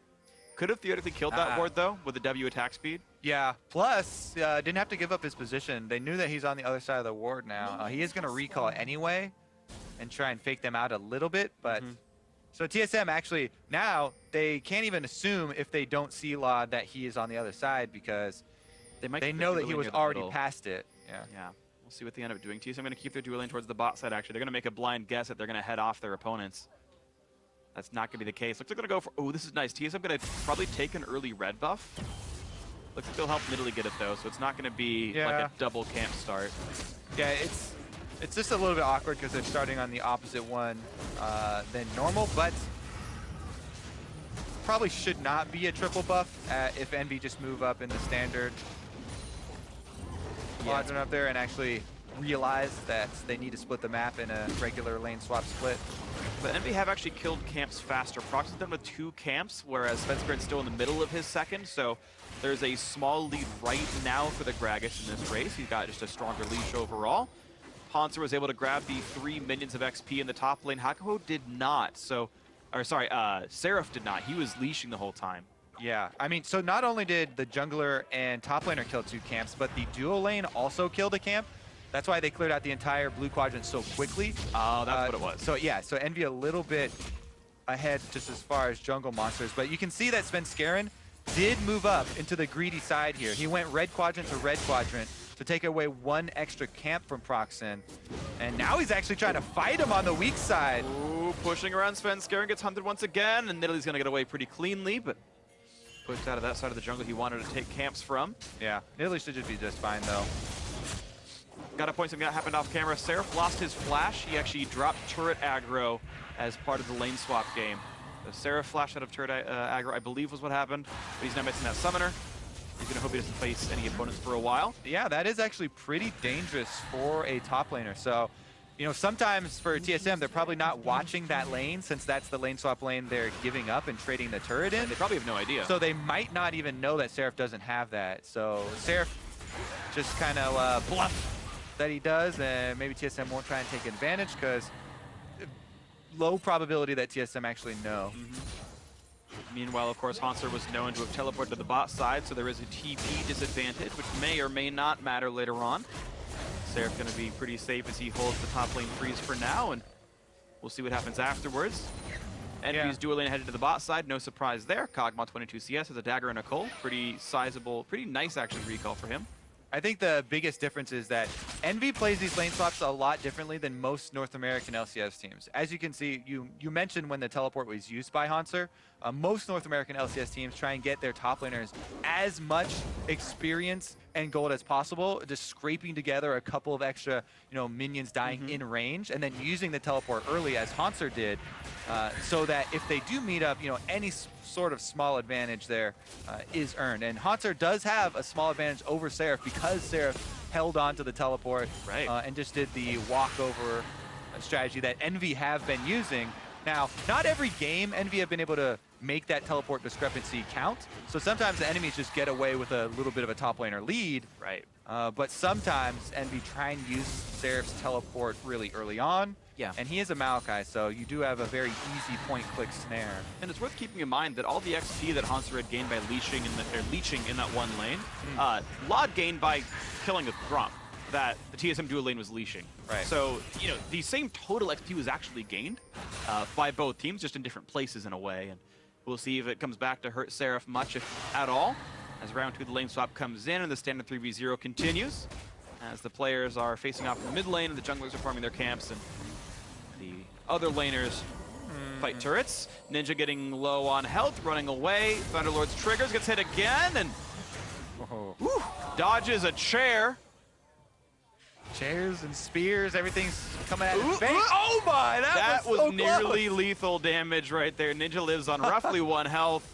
Could have theoretically killed that ward, though, with the W attack speed. Yeah, plus, didn't have to give up his position. They knew that he's on the other side of the ward now. He is going to recall anyway and try and fake them out a little bit, but... So TSM actually, now, they can't even assume if they don't see Lod that he is on the other side because they know that he was already past it. Yeah. We'll see what they end up doing. TSM going to keep their dual lane towards the bot side, actually. They're going to make a blind guess that they're going to head off their opponents. That's not going to be the case. Looks like they're going to go for... Oh, this is nice. TSM going to probably take an early red buff. Looks like they'll help Nidalee get it, though, so it's not going to be like a double camp start. Yeah, it's just a little bit awkward because they're starting on the opposite one than normal, but probably should not be a triple buff if Envy just move up in the standard quadrant up there and actually realize that they need to split the map in a regular lane swap split. But Envy have actually killed camps faster. Prox is done with 2 camps, whereas Svenskred's still in the middle of his second, so there's a small lead right now for the Gragas in this race. He's got just a stronger leash overall. Hanser was able to grab the 3 minions of XP in the top lane. Hakuho did not, Seraph did not. He was leashing the whole time. Yeah, I mean, so not only did the jungler and top laner kill 2 camps, but the duo lane also killed a camp. That's why they cleared out the entire blue quadrant so quickly. Oh, that's what it was. So yeah, so Envy a little bit ahead just as far as jungle monsters, but you can see that Svenskeren did move up into the greedy side here. He went red quadrant to red quadrant to take away one extra camp from Proxen. And now he's actually trying to fight him on the weak side. Ooh, pushing around Svenskeren, gets hunted once again, and Nidalee going to get away pretty cleanly, but pushed out of that side of the jungle he wanted to take camps from. Yeah, Nidalee should just be just fine, though. Got to point something that happened off camera. Seraph lost his flash. He actually dropped turret aggro as part of the lane swap game. The Seraph flash out of turret aggro, I believe, was what happened, but he's now missing that summoner. He's going to hope he doesn't face any opponents for a while. Yeah, that is actually pretty dangerous for a top laner. So, you know, sometimes for TSM, they're probably not watching that lane since that's the lane swap lane they're giving up and trading the turret in. They probably have no idea. So they might not even know that Seraph doesn't have that. So Seraph just kind of bluff that he does, and maybe TSM won't try and take advantage because low probability that TSM actually know. Meanwhile, of course, Hanser was known to have teleported to the bot side, so there is a TP disadvantage, which may or may not matter later on. Seraph going to be pretty safe as he holds the top lane freeze for now, and we'll see what happens afterwards. Envy's dual lane headed to the bot side, no surprise there. Kog'Maw 22CS has a dagger and a Cole. Pretty sizable, pretty nice action recall for him. I think the biggest difference is that Envy plays these lane swaps a lot differently than most North American LCS teams. As you can see, you mentioned when the teleport was used by Hanser, most North American LCS teams try and get their top laners as much experience and gold as possible, just scraping together a couple of extra, minions dying in range, and then using the teleport early as Hanser did, so that if they do meet up, any sort of small advantage there is earned. And Hanser does have a small advantage over Seraph because Seraph held on to the teleport and just did the walkover strategy that Envy have been using. Now, not every game Envy have been able to make that teleport discrepancy count. So sometimes the enemies just get away with a little bit of a top laner lead. Right. But sometimes Envy try and use Seraph's teleport really early on. Yeah. And he is a Maokai, so you do have a very easy point-click snare. And it's worth keeping in mind that all the XP that Hanser had gained by leeching in that one lane, Lod gained by killing a Gromp that the TSM dual lane was leashing. Right. So, the same total XP was actually gained by both teams, just in different places in a way. And we'll see if it comes back to hurt Seraph much, if at all, as round 2 the lane swap comes in and the standard 3v0 continues. As the players are facing off in the mid lane and the junglers are forming their camps and the other laners fight turrets. Ninja getting low on health, running away. Thunderlord's triggers, gets hit again, and dodges a chair. Chairs and spears, everything's coming at his face. Oh my, that was so nearly close. Lethal damage right there. Ninja lives on roughly 1 health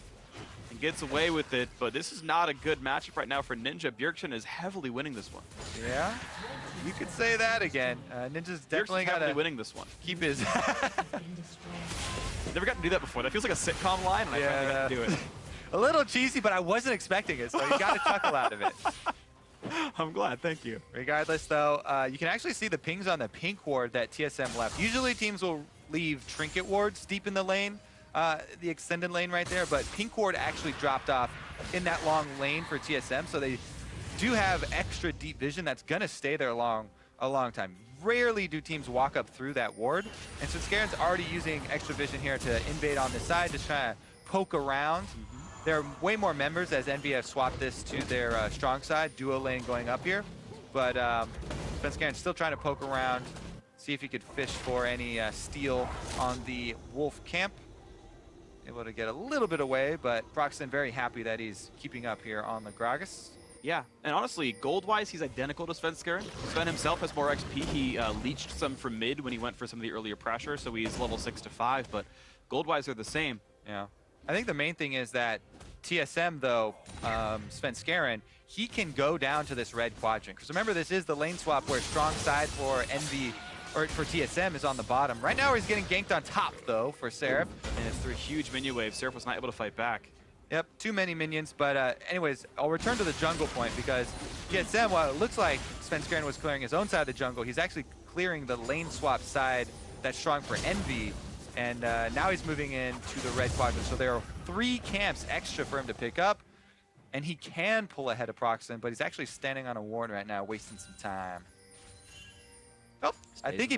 and gets away with it, but this is not a good matchup right now for Ninja. Bjergsen is heavily winning this one. Yeah, you could say that again. Ninja's definitely got to winning this one. Keep his... Never got to do that before. That feels like a sitcom line, and I finally got to do it. A little cheesy, but I wasn't expecting it, so you got to chuckle out of it. I'm glad, thank you. Regardless, though, you can actually see the pings on the pink ward that TSM left. Usually teams will leave trinket wards deep in the lane, the extended lane right there, but pink ward actually dropped off in that long lane for TSM, so they do have extra deep vision that's going to stay there a long time. Rarely do teams walk up through that ward, and so Svenskaren's already using extra vision here to invade on this side, just trying to poke around. There are way more members as Envy have swapped this to their strong side, duo lane going up here. But Svenskaren's still trying to poke around, see if he could fish for any steal on the Wolf camp. Able to get a little bit away, but Proxen very happy that he's keeping up here on the Gragas. Yeah, and honestly, gold-wise, he's identical to Svenskeren. Sven himself has more XP. He leached some from mid when he went for some of the earlier pressure, so he's level 6 to 5, but gold-wise, they're the same. Yeah. I think the main thing is that TSM, though, Svenskeren, he can go down to this red quadrant. Because remember, this is the lane swap where strong side for Envy, or for TSM, is on the bottom. Right now, he's getting ganked on top, though, for Seraph. And it's through huge minion wave. Seraph was not able to fight back. Yep, too many minions. But anyways, I'll return to the jungle point because TSM, while it looks like Svenskeren was clearing his own side of the jungle, he's actually clearing the lane swap side that's strong for Envy. And now he's moving into the red quadrant. So there are 3 camps extra for him to pick up. And he can pull ahead of Proxen, but he's actually standing on a ward right now, wasting some time. Oh, I think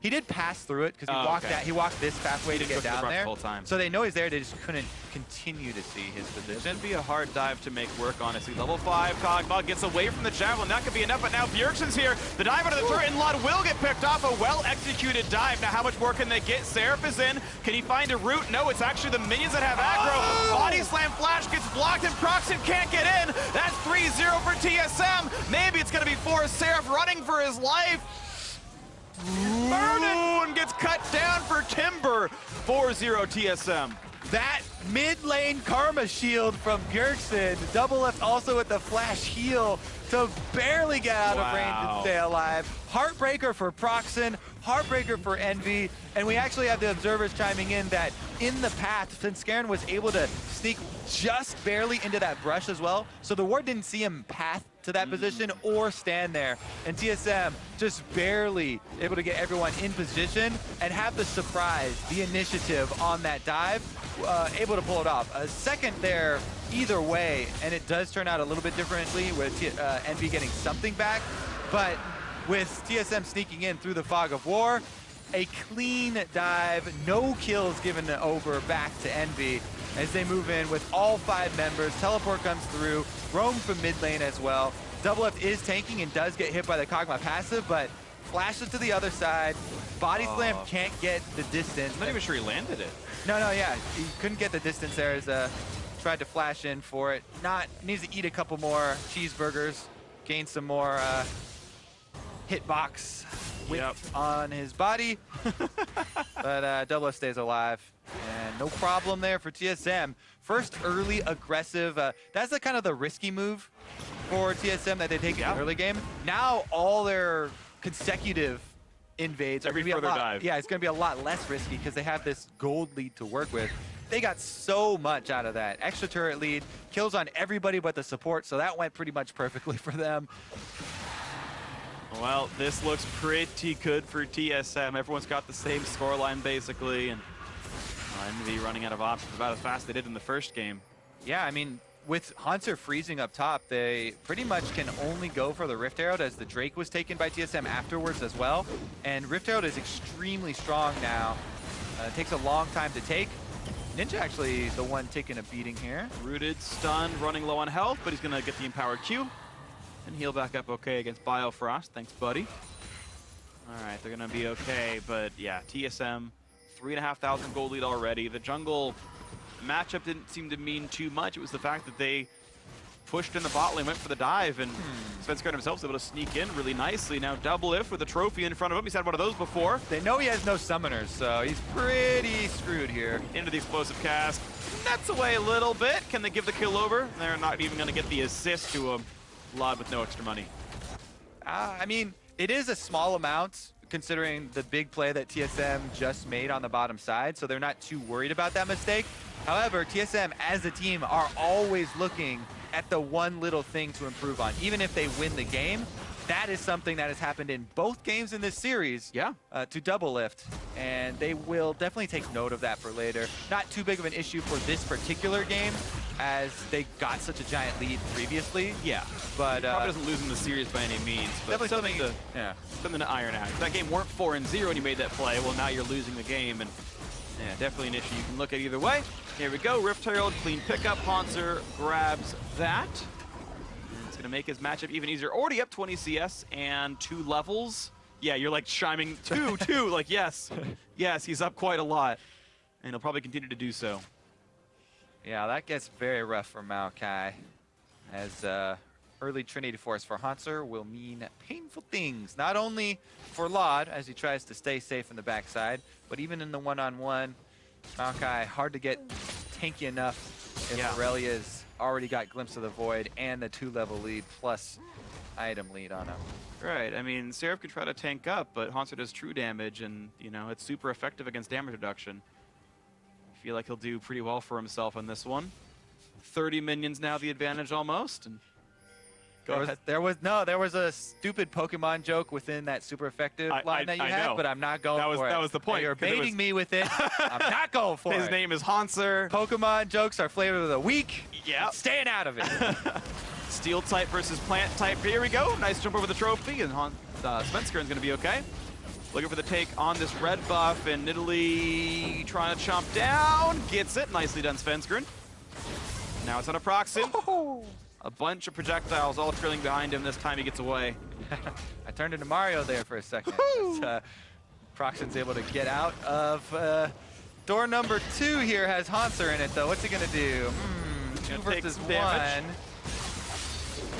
he did pass through it because he walked this pathway to get down there. The time. So they know he's there. They just couldn't continue to see his position. This would be a hard dive to make work, honestly. Level 5, Kog'Maw gets away from the javelin. That could be enough, but now Bjergsen's here. The dive out of the turret, and Lod will get picked off. A well-executed dive. Now, how much more can they get? Seraph is in. Can he find a route? No, it's actually the minions that have aggro. Body slam flash gets blocked, and Proxim can't get in. That's 3-0 for TSM. Maybe it's going to be 4. Seraph running for his life. Moon gets cut down for Timber. 4-0 TSM. That mid lane karma shield from Bjergsen. Double left also with the flash heal to barely get out of range and stay alive. Heartbreaker for Proxim, heartbreaker for Envy, and we actually have the observers chiming in that in the path, since Skaren was able to sneak just barely into that brush as well, so the ward didn't see him path to that position or stand there, and TSM just barely able to get everyone in position and have the surprise, the initiative on that dive, able to pull it off. A second there either way, and it does turn out a little bit differently with Envy getting something back, but with TSM sneaking in through the fog of war, a clean dive, no kills given over back to Envy as they move in with all 5 members. Teleport comes through, roam from mid lane as well. Double F is tanking and does get hit by the Kog'Maw passive, but flashes to the other side. Body slam can't get the distance. I'm not even sure he landed it. No, yeah, he couldn't get the distance there as tried to flash in for it. Needs to eat a couple more cheeseburgers, gain some more hitbox width on his body. But Double F stays alive. And no problem there for TSM. First early aggressive, that's the kind of the risky move for TSM that they take in the early game. Now all their consecutive invades are going to be a lot, it's going to be a lot less risky because they have this gold lead to work with. They got so much out of that. Extra turret lead, kills on everybody but the support, so that went pretty much perfectly for them. Well, this looks pretty good for TSM. Everyone's got the same scoreline basically, and Envy running out of options about as fast as they did in the first game. Yeah, I mean, with Hanser freezing up top, they pretty much can only go for the Rift Herald as the Drake was taken by TSM afterwards as well. And Rift Herald is extremely strong now. It takes a long time to take. Ninja actually the one taking a beating here. Rooted, stunned, running low on health, but he's going to get the empowered Q and heal back up okay against Biofrost. Thanks, buddy. All right, they're going to be okay, but yeah, TSM, 3,500 gold lead already. The jungle matchup didn't seem to mean too much. It was the fact that they pushed in the bot lane, went for the dive, and Svenskar himself was able to sneak in really nicely. Now Double If with a trophy in front of him. He's had one of those before. They know he has no summoners, so he's pretty screwed here. Into the explosive cast. Nets away a little bit. Can they give the kill over? They're not even going to get the assist to him. Lod with no extra money. I mean, it is a small amount considering the big play that TSM just made on the bottom side, so they're not too worried about that mistake. However, TSM as a team are always looking at the one little thing to improve on. Even if they win the game, that is something that has happened in both games in this series to Double Lift, and they will definitely take note of that for later. Not too big of an issue for this particular game, as they got such a giant lead previously. Yeah, but probably doesn't lose in the series by any means. But definitely something to iron out. If that game weren't 4-0 and you made that play, well, now you're losing the game, and yeah, definitely an issue you can look at either way. Here we go, Rift Herald, clean pickup. Hanser grabs that. And it's gonna make his matchup even easier. Already up 20 CS and 2 levels. Yeah, you're like chiming two, like yes, he's up quite a lot, and he'll probably continue to do so. Yeah, that gets very rough for Maokai, as early Trinity Force for Hanser will mean painful things, not only for Lod as he tries to stay safe in the backside, but even in the one-on-one, Maokai hard to get tanky enough if Aurelia's already got Glimpse of the Void and the 2-level lead plus item lead on him. Right, I mean, Seraph could try to tank up, but Hanser does true damage, and you know, it's super effective against damage reduction. I feel like he'll do pretty well for himself on this one. 30 minions now, the advantage almost. And there was a stupid Pokemon joke within that super effective line that you had, but I'm not going for it. That was the point. You're baiting me with it. I'm not going for it. His name is Hanser. Pokemon jokes are flavor of the week. Yeah. Staying out of it. Steel type versus plant type. Here we go. Nice jump over the trophy, and Svenskar is going to be okay. Looking for the take on this red buff, and Nidalee trying to chomp down. Gets it. Nicely done, Svenskeren. Now it's on a Proxen. Oh. A bunch of projectiles all trailing behind him. This time he gets away. I turned into Mario there for a second. Proxen's able to get out of door number 2 here. Has Hanser in it, though. What's he going to do? 2 versus 1.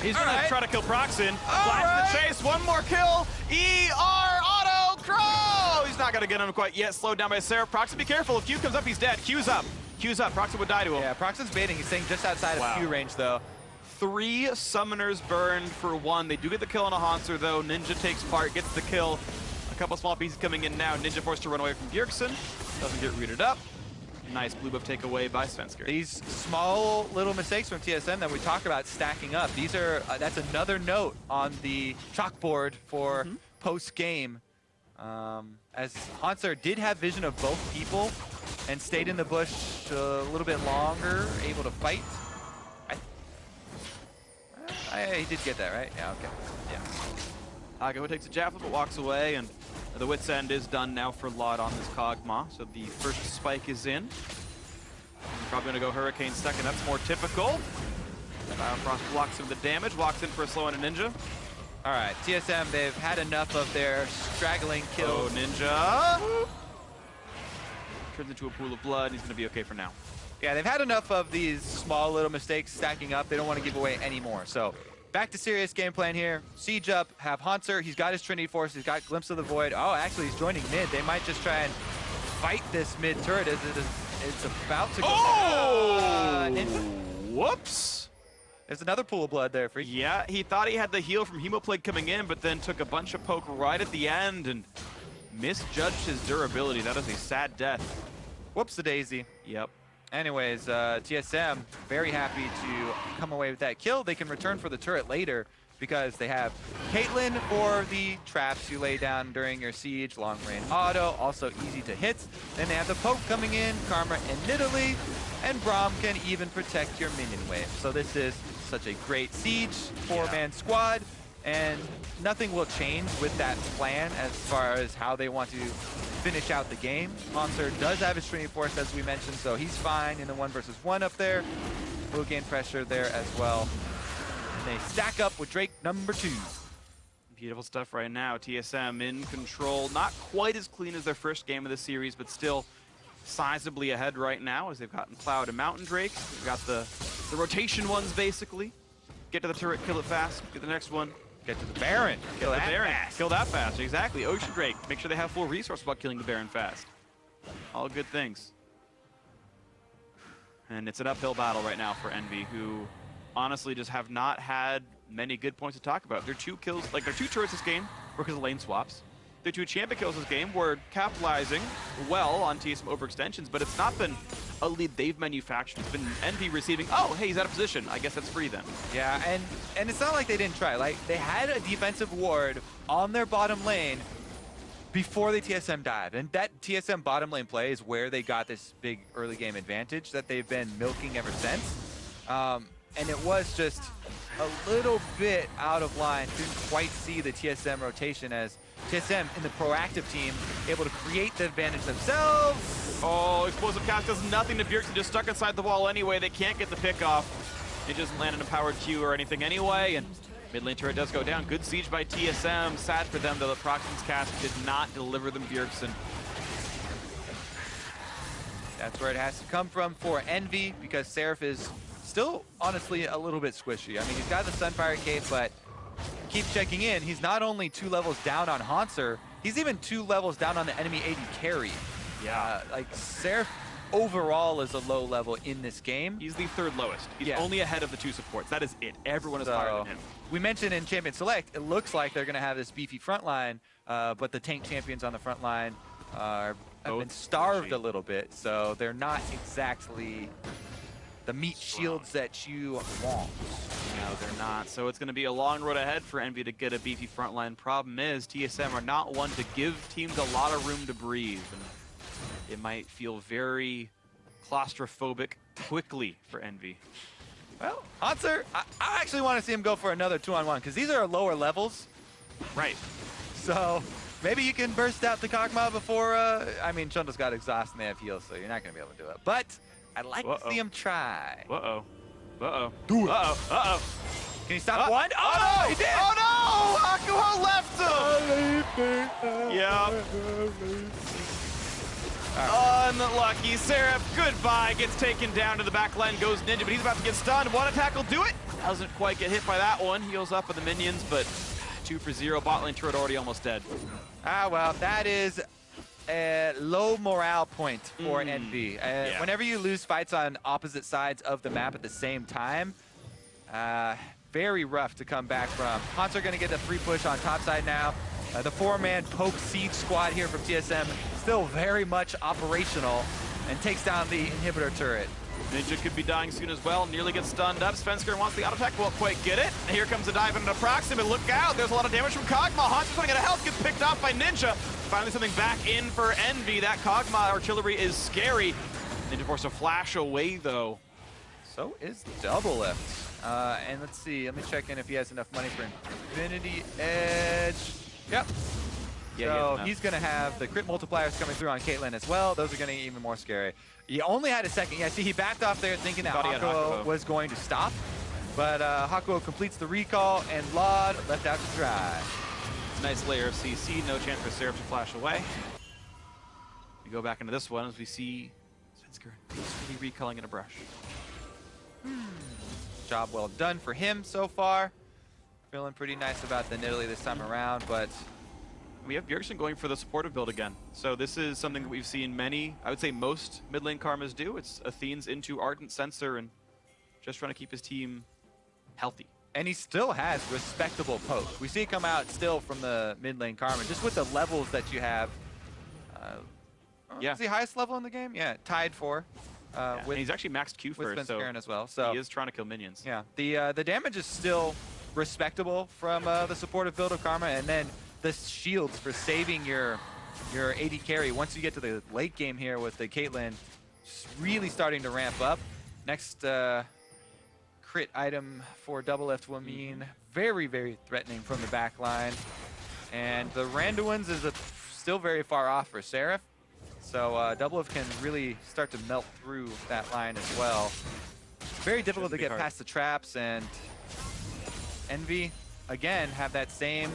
He's going to try to kill Proxen. Flash the chase. One more kill. ER auto crow. He's not going to get him quite yet. Slowed down by Seraph. Proxen, be careful. If Q comes up, he's dead. Q's up. Q's up. Proxen would die to him. Yeah, Proxen's baiting. He's staying just outside of Q range, though. 3 summoners burned for 1. They do get the kill on a Hanser, though. Ninja takes part, gets the kill. A couple small pieces coming in now. Ninja forced to run away from Bjergsen. Doesn't get rooted up. Nice blue buff takeaway by Svenskeren. These small little mistakes from TSM that we talk about stacking up, these are that's another note on the chalkboard for post-game. As Hanser did have vision of both people and stayed in the bush a little bit longer, able to fight. He did get that, right? Yeah, okay. Yeah. Agawa takes a javelin but walks away, and the Wit's End is done now for Lot on this Kog'Maw. So the first spike is in. Probably going to go Hurricane second. That's more typical. Frost blocks some of the damage, walks in for a slow and a Ninja. All right, TSM, they've had enough of their straggling kills. Oh, Ninja! Turns into a pool of blood, and he's going to be okay for now. Yeah, they've had enough of these small little mistakes stacking up. They don't want to give away any more. So back to serious game plan here. Siege up, have Hanser. He's got his Trinity Force. He's got Glimpse of the Void. Oh, actually, he's joining mid. They might just try and fight this mid turret as it's about to go. Oh! Whoops! There's another pool of blood there for you. Yeah, he thought he had the heal from Hemoplague coming in, but then took a bunch of poke right at the end and misjudged his durability. That is a sad death. Whoops-a-daisy. Yep. Anyways, TSM very happy to come away with that kill. They can return for the turret later because they have Caitlyn for the traps you lay down during your siege, long range auto, also easy to hit. Then they have the poke coming in, Karma and Nidalee, and Braum can even protect your minion wave. So this is such a great siege, 4-man squad, and nothing will change with that plan as far as how they want to finish out the game. Hanser does have his Trinity Force, as we mentioned, so he's fine in the 1 versus 1 up there. Will gain pressure there as well. And they stack up with Drake number 2. Beautiful stuff right now. TSM in control. Not quite as clean as their first game of the series, but still sizably ahead right now as they've gotten Cloud and Mountain Drake. They've got the rotation ones, basically. Get to the turret, kill it fast. Get the next one. Get to the Baron. Kill that fast. Kill that fast, exactly. Ocean Drake. Make sure they have full resource while killing the Baron fast. All good things. And it's an uphill battle right now for Envy, who honestly just have not had many good points to talk about. Their 2 kills, like their 2 turrets this game were because of lane swaps. Their 2 champion kills this game were capitalizing well on TSM overextensions, but it's not been a lead they've manufactured. It's been Envy receiving, oh, hey, he's out of position. I guess that's free then. Yeah, and it's not like they didn't try. Like, they had a defensive ward on their bottom lane before the TSM dive. And that TSM bottom lane play is where they got this big early game advantage that they've been milking ever since. And it was just a little bit out of line. Didn't quite see the TSM rotation as TSM in the proactive team able to create the advantage themselves. Oh, explosive cast does nothing to Bjergsen, just stuck inside the wall anyway. They can't get the pick off. It doesn't land in a powered Q or anything anyway, and mid lane turret does go down. Good siege by TSM. Sad for them, though, the Proxen's cast did not deliver them Bjergsen. That's where it has to come from for Envy, because Seraph is still, honestly, a little bit squishy. I mean, he's got the Sunfire Cape, but keep checking in. He's not only 2 levels down on Hanser, he's even 2 levels down on the enemy AD carry. Yeah. Like, Seraph overall is a low level in this game. He's the 3rd lowest. He's only ahead of the 2 supports. That is it. Everyone is higher than him. We mentioned in Champion Select, it looks like they're going to have this beefy front line, but the tank champions on the front line have been starved a little bit, so they're not exactly the meat shields that you want. No, they're not. So it's going to be a long road ahead for Envy to get a beefy frontline. Problem is, TSM are not one to give teams a lot of room to breathe. And it might feel very claustrophobic quickly for Envy. Well, Hanser, I actually want to see him go for another 2-on-1, because these are lower levels. Right. So Maybe you can burst out the Kog'Maw before, I mean, Trundle's got exhaust and they have heals, so you're not going to be able to do it. But I'd like to see him try. Uh-oh. Uh-oh. Do it. Uh-oh. Uh-oh. Can he stop one? Oh, no! he did! Oh, no! Hakuho left him! Yep. Unlucky. Seraph, goodbye. Gets taken down to the back line. Goes Ninja, but he's about to get stunned. One attack will do it. Doesn't quite get hit by that one. Heals up with the minions, but 2 for 0. Bot lane turret already almost dead. Ah, well, that is a low morale point for Envy. Yeah. Whenever you lose fights on opposite sides of the map at the same time, very rough to come back from. Haunts are going to get a free push on top side now. The 4-man poke siege squad here from TSM still very much operational and takes down the inhibitor turret. Ninja could be dying soon as well. Nearly gets stunned up. Svensker wants the auto attack. Won't quite get it. And here comes the dive into Proxima. Look out. There's a lot of damage from Kog'Maw. Haunts is running out of health. Gets picked off by Ninja. Finally something back in for Envy. That Kog'Maw artillery is scary. Ninja forced a flash away, though. So is Double Lift. And let's see. Let me check in if he has enough money for Infinity Edge. Yep. Yeah, so he's going to have the crit multipliers coming through on Caitlyn as well. Those are going to get even more scary. He only had a second. Yeah, see, he backed off there thinking that Hakuho was going to stop. But Hakuho completes the recall, and Laud left out to dry. Nice layer of CC. No chance for Seraph to flash away. We go back into this one as we see Svensker peacefully recalling in a brush. Job well done for him so far. Feeling pretty nice about the Nidalee this time around, but we have Bjergsen going for the supportive build again. So this is something that we've seen many, I would say most mid lane Karmas do. It's Athene's into Ardent Sensor and just trying to keep his team healthy. And he still has respectable poke. We see it come out still from the mid lane Karma, just with the levels that you have. Is the highest level in the game? Yeah, tied for. And he's actually maxed Q first, so as well. So he is trying to kill minions. Yeah, the damage is still respectable from the supportive build of Karma, and then the shields for saving your AD carry once you get to the late game here with the Caitlyn really starting to ramp up. Next crit item for Double Lift will mean very, very threatening from the back line. And the Randuin's is still very far off for Seraph. So Double Lift can really start to melt through that line as well. Very difficult to get past the traps, and Envy, again, have that same...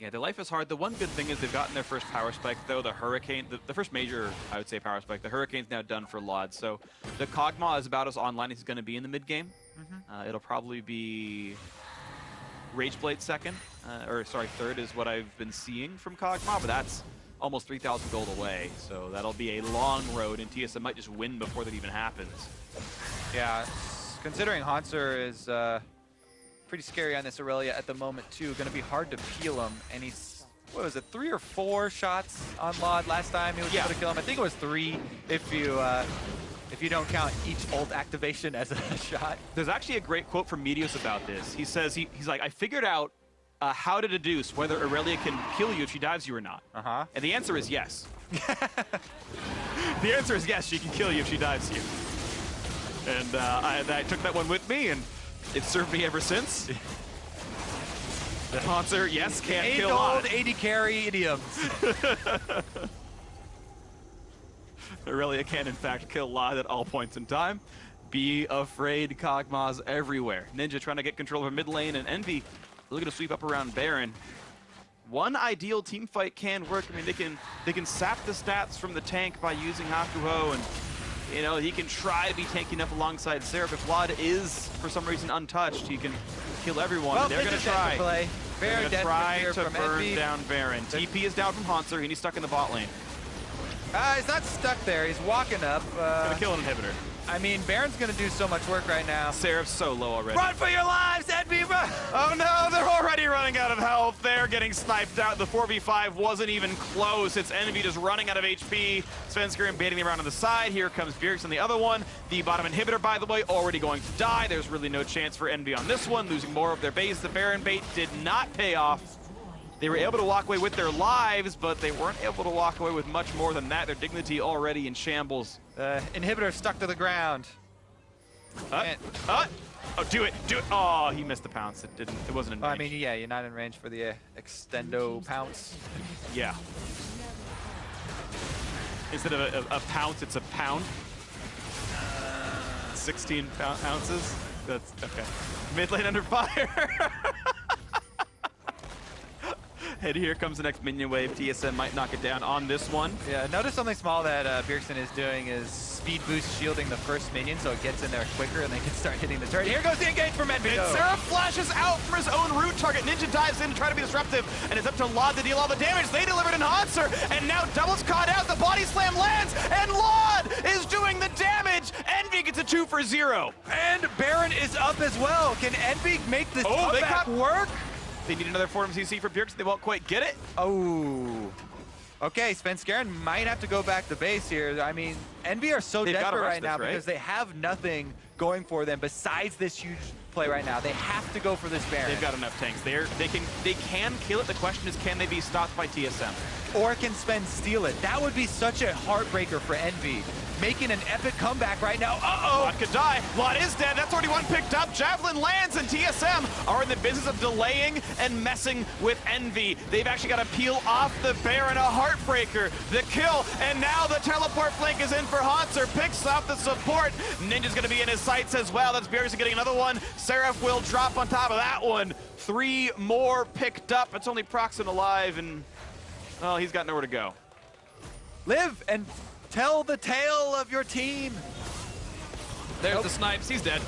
Yeah, their life is hard. The one good thing is they've gotten their first power spike, though. The Hurricane, the first major, I would say, power spike. The Hurricane's now done for Laud. So the Kog'Maw is about as online as he's going to be in the mid game. It'll probably be Rageblade second, or sorry, third is what I've been seeing from Kog'Maw, but that's almost 3,000 gold away. So that'll be a long road, and TSM might just win before that even happens. Yeah, considering Haunter is pretty scary on this Aurelia at the moment too. Going to be hard to peel him, and he's, what was it, 3 or 4 shots on Laud last time he was able to kill him. I think it was 3 if you don't count each ult activation as a shot. There's actually a great quote from Meteos about this. He says, he's like, I figured out how to deduce whether Aurelia can kill you if she dives you or not. And the answer is yes. The answer is yes, she can kill you if she dives you. And I took that one with me, and it's served me ever since. The Haunter, yes, can't kill old 80 carry idioms. Aurelia can, in fact, kill Laud at all points in time. Be afraid, Kog'Maw's everywhere. Ninja trying to get control of her mid lane, and Envy looking to sweep up around Baron. One ideal team fight can work. I mean, they can sap the stats from the tank by using Hakuho, and you know, he can try to be tanky enough alongside Seraph. If Laud is, for some reason, untouched, he can kill everyone. Well, they're going to try. They're going to try to burn down Baron. TP is down from Haunter, and he's stuck in the bot lane. He's not stuck there. He's walking up. Going to kill an inhibitor. I mean, Baron's going to do so much work right now. Seraph's so low already. Run for your lives, Envy, run! Oh no, they're already running out of health. They're getting sniped out. The 4v5 wasn't even close. It's Envy just running out of HP. Svensker invading around on the side. Here comes Bjergsen on the other one. The bottom inhibitor, by the way, already going to die. There's really no chance for Envy on this one, losing more of their base. The Baron bait did not pay off. They were able to walk away with their lives, but they weren't able to walk away with much more than that. Their dignity already in shambles. Inhibitor stuck to the ground. Oh, do it. Oh, he missed the pounce. It wasn't in range. I mean, yeah, you're not in range for the extendo pounce. Yeah. Instead of a pounce, it's a pound. 16 ounces. That's okay. Mid lane under fire. And here comes the next minion wave. TSM might knock it down on this one. Yeah, notice something small that Bjergsen is doing is speed boost shielding the first minion so it gets in there quicker and they can start hitting the turret. Here goes the engage from Envy. And Seraph flashes out from his own root target. Ninja dives in to try to be disruptive, and it's up to Laud to deal all the damage. They delivered in Hanser, and now Double's caught out. The body slam lands, and Laud is doing the damage. Envy gets a 2 for 0. And Baron is up as well. Can Envy make this comeback work? They need another Form CC for Bjergsen. They won't quite get it. Oh. Okay, Svenskeren might have to go back to base here. I mean, Envy are so desperate right now because they have nothing going for them besides this huge play right now. They have to go for this Baron. They've got enough tanks. They can kill it. The question is, can they be stopped by TSM? Or can Sven steal it? That would be such a heartbreaker for Envy. Making an epic comeback right now. Uh-oh! Lot could die. Lot is dead. That's already one picked up. Javelin lands, and TSM are in the business of delaying and messing with Envy. They've actually got to peel off the Baron. A heartbreaker. The kill, and now the teleport flank is in for Hanser. Picks off the support. Ninja's going to be in his sights as well. That's Bjergsen getting another one. Seraph will drop on top of that one. 3 more picked up. It's only Proxen alive, and, well, he's got nowhere to go. Live and tell the tale of your team. There's the snipes. He's dead.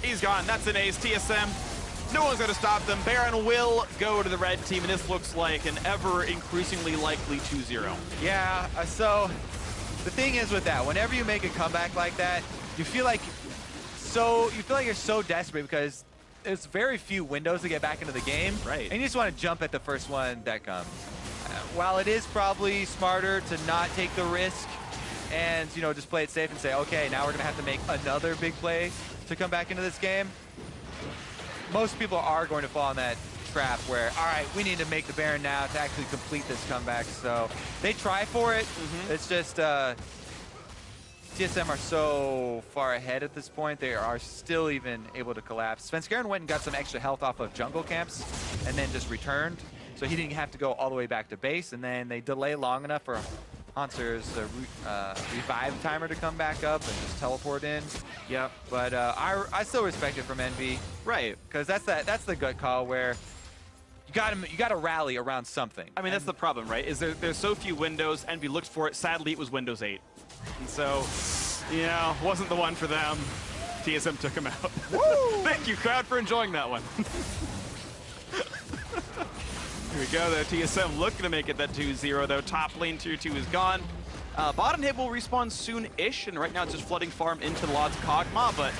He's gone. That's an ace. TSM. No one's going to stop them. Baron will go to the red team, and this looks like an ever increasingly likely 2-0. Yeah, so the thing is with that, whenever you make a comeback like that, you feel like you're so desperate because there's very few windows to get back into the game. Right. And you just want to jump at the first one that comes. While it is probably smarter to not take the risk and, you know, just play it safe and say, okay, now we're going to have to make another big play to come back into this game, most people are going to fall in that trap where, all right, we need to make the Baron now to actually complete this comeback. So they try for it. It's just TSM are so far ahead at this point. They are still even able to collapse. Svenskeren went and got some extra health off of jungle camps and then just returned. So he didn't have to go all the way back to base. And then they delay long enough for Hanser's revive timer to come back up and just teleport in. Yep. But I still respect it from Envy. Right. Because that's the gut call where you got to rally around something. I mean, that's the problem, right? Is there's so few windows. Envy looked for it. Sadly, it was Windows 8. And so, you know, wasn't the one for them. TSM took him out. Woo! Thank you, crowd, for enjoying that one. Here we go, though. TSM looking to make it that 2-0, though. Top lane 2-2 is gone. Bottom hit will respawn soon-ish, and right now it's just flooding farm into Laud's Kog'Maw, but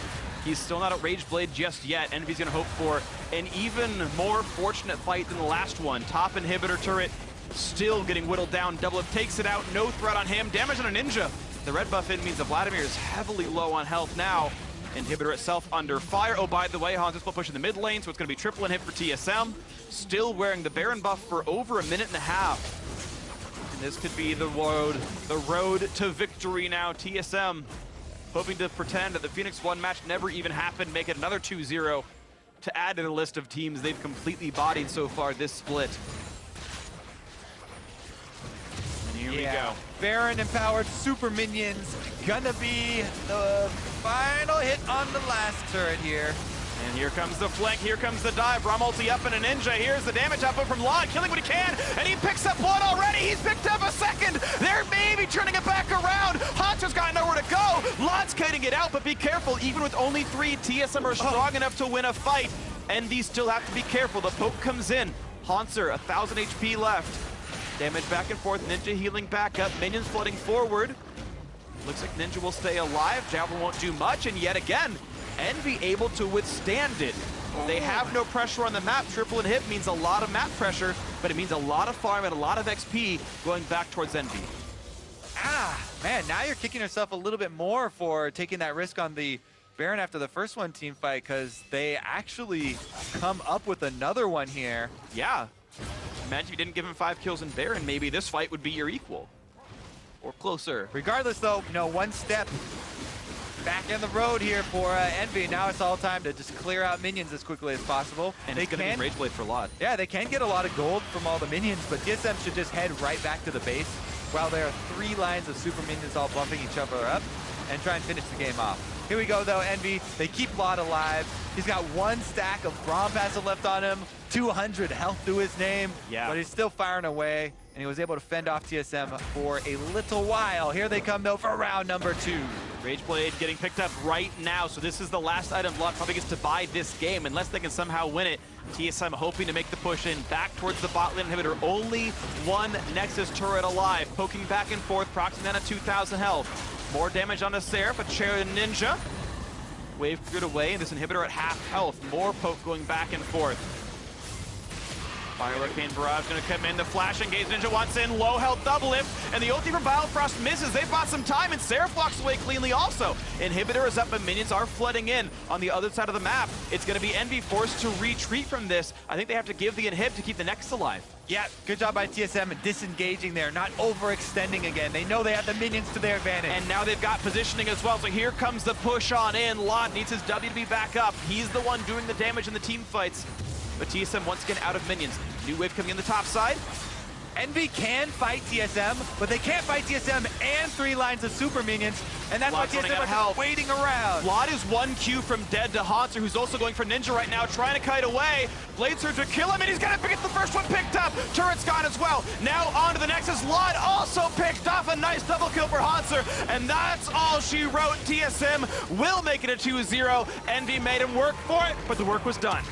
he's still not at Rage Blade just yet. Envy's going to hope for an even more fortunate fight than the last one. Top inhibitor turret still getting whittled down. Double Up takes it out. No threat on him. Damage on a Ninja. The red buff in means that Vladimir is heavily low on health now. Inhibitor itself under fire. Oh, by the way, Hans is still pushing the mid lane, so it's going to be triple inhib for TSM. Still wearing the Baron buff for over a minute and a half. And this could be the road to victory now. TSM hoping to pretend that the Phoenix 1 match never even happened, make it another 2-0 to add to the list of teams they've completely bodied so far this split. And here we go. Baron empowered super minions gonna be the final hit on the last turret here. And here comes the flank, here comes the dive. Ram ulti up and a Ninja. Here's the damage output from Laud, killing what he can, and he picks up blood already. He's picked up a second. They're maybe turning it back around. Hanser's got nowhere to go. Laud's kiting it out, but be careful. Even with only 3, TSM are strong enough to win a fight. Envy still have to be careful. The poke comes in. Hanser, 1,000 HP left. Damage back and forth. Ninja healing back up. Minions flooding forward. Looks like Ninja will stay alive. Javelin won't do much, and yet again, Envy able to withstand it. They have no pressure on the map. Triple inhib means a lot of map pressure, but it means a lot of farm and a lot of XP going back towards Envy. Man, now you're kicking yourself a little bit more for taking that risk on the Baron after the first one team fight, because they actually come up with another one here. Yeah. Imagine if you didn't give him 5 kills in Baron, maybe this fight would be your equal. Or closer. Regardless, though, you know, one step back in the road here for Envy. Now it's all time to just clear out minions as quickly as possible. And it's going to be Rage Blade for a lot. Yeah, they can get a lot of gold from all the minions, but TSM should just head right back to the base while there are 3 lines of super minions all bumping each other up and try and finish the game off. Here we go though, Envy. They keep Lot alive. He's got 1 stack of Braum passive left on him, 200 health to his name, but he's still firing away, and he was able to fend off TSM for a little while. Here they come though for round number 2. Rage Blade getting picked up right now, so this is the last item Lot probably gets to buy this game, unless they can somehow win it. TSM hoping to make the push in back towards the bot lane inhibitor. Only 1 Nexus turret alive, poking back and forth, proxing down at 2,000 health. More damage on the Seraph, a Cherry Ninja. Wave cleared away, and this inhibitor at half health. More poke going back and forth. Fire Hurricane Barrage gonna come in. The Flash Engage Ninja wants in. Low health double lift, and the ulti from Biofrost misses. They bought some time, and Seraph walks away cleanly also. Inhibitor is up, but minions are flooding in on the other side of the map. It's gonna be Envy forced to retreat from this. I think they have to give the inhib to keep the Nexus alive. Yeah, good job by TSM in disengaging there, not overextending again. They know they have the minions to their advantage. And now they've got positioning as well, so here comes the push on in. Lot needs his W to be back up. He's the one doing the damage in the team fights. But TSM once again out of minions. New wave coming in the top side. Envy can fight TSM, but they can't fight TSM and 3 lines of super minions, and that's why TSM are just waiting around. Lot is 1 Q from dead to Haunter, who's also going for Ninja right now, trying to kite away. Blade Surge would kill him, and he's gonna get the first one picked up. Turret's gone as well. Now onto the Nexus. Lot also picked off a nice double kill for Haunter, and that's all she wrote. TSM will make it a 2-0. Envy made him work for it, but the work was done.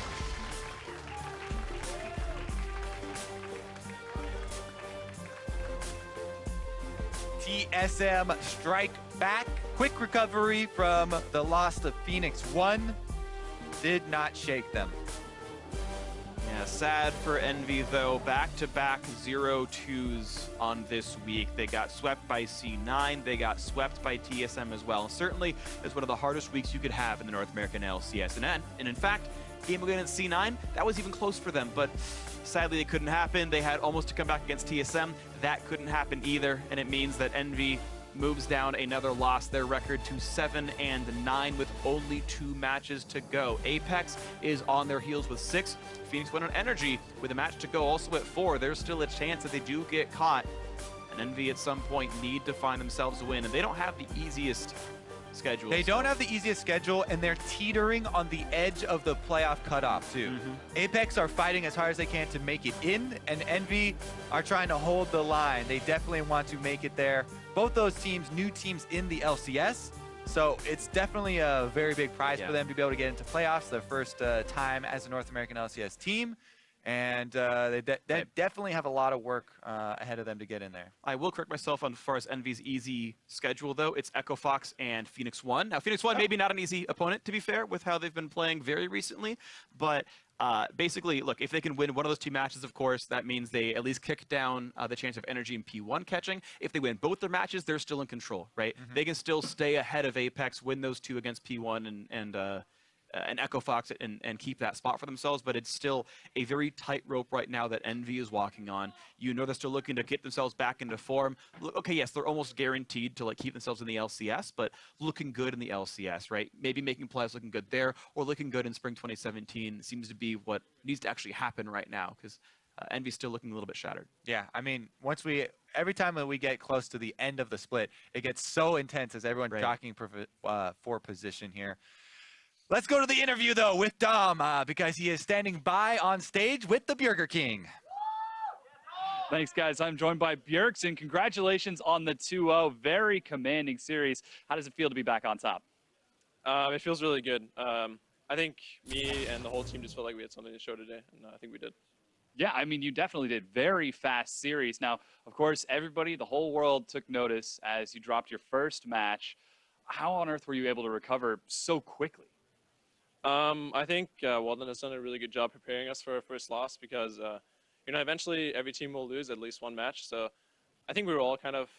TSM strike back. Quick recovery from the loss of Phoenix 1. Did not shake them. Yeah, sad for Envy though. Back-to-back 0-2s on this week. They got swept by C9. They got swept by TSM as well. Certainly, it's one of the hardest weeks you could have in the North American LCS. And in fact, game against C9, that was even close for them, but sadly it couldn't happen. They had almost to come back against TSM. That couldn't happen either, and it means that Envy moves down another loss, their record to 7-9 with only 2 matches to go. Apex is on their heels with 6. Phoenix went on Energy with a match to go also at 4. There's still a chance that they do get caught, and Envy at some point need to find themselves a win, and they don't have the easiest schedule. They don't have the easiest schedule, and they're teetering on the edge of the playoff cutoff too. Apex are fighting as hard as they can to make it in, and Envy are trying to hold the line. They definitely want to make it there. Both those teams, new teams in the LCS, so it's definitely a very big prize for them to be able to get into playoffs, their first time as a North American LCS team. And they definitely have a lot of work ahead of them to get in there. I will correct myself on as far as Envy's easy schedule, though. It's Echo Fox and Phoenix 1. Now, Phoenix 1 maybe not an easy opponent, to be fair, with how they've been playing very recently. But basically, look, if they can win one of those 2 matches, of course, that means they at least kick down the chance of Energy and P1 catching. If they win both their matches, they're still in control, right? They can still stay ahead of Apex, win those 2 against P1 and Echo Fox and keep that spot for themselves, but it's still a very tight rope right now that Envy is walking on. You know they're still looking to get themselves back into form. Okay, yes, they're almost guaranteed to keep themselves in the LCS, but looking good in the LCS, right? Maybe making plays looking good there, or looking good in spring 2017 seems to be what needs to actually happen right now, because Envy's still looking a little bit shattered. Yeah, I mean, every time that we get close to the end of the split, it gets so intense as everyone's jockeying for position here. Let's go to the interview, though, with Dom, because he is standing by on stage with the Burger King. Thanks, guys. I'm joined by Bjergsen. Congratulations on the 2-0. Very commanding series. How does it feel to be back on top? It feels really good. I think me and the whole team just felt like we had something to show today, and I think we did. Yeah, I mean, you definitely did. Very fast series. Now, of course, everybody, the whole world took notice as you dropped your first match. How on earth were you able to recover so quickly? I think Walden has done a really good job preparing us for our first loss because, eventually every team will lose at least 1 match. So I think we were all kind of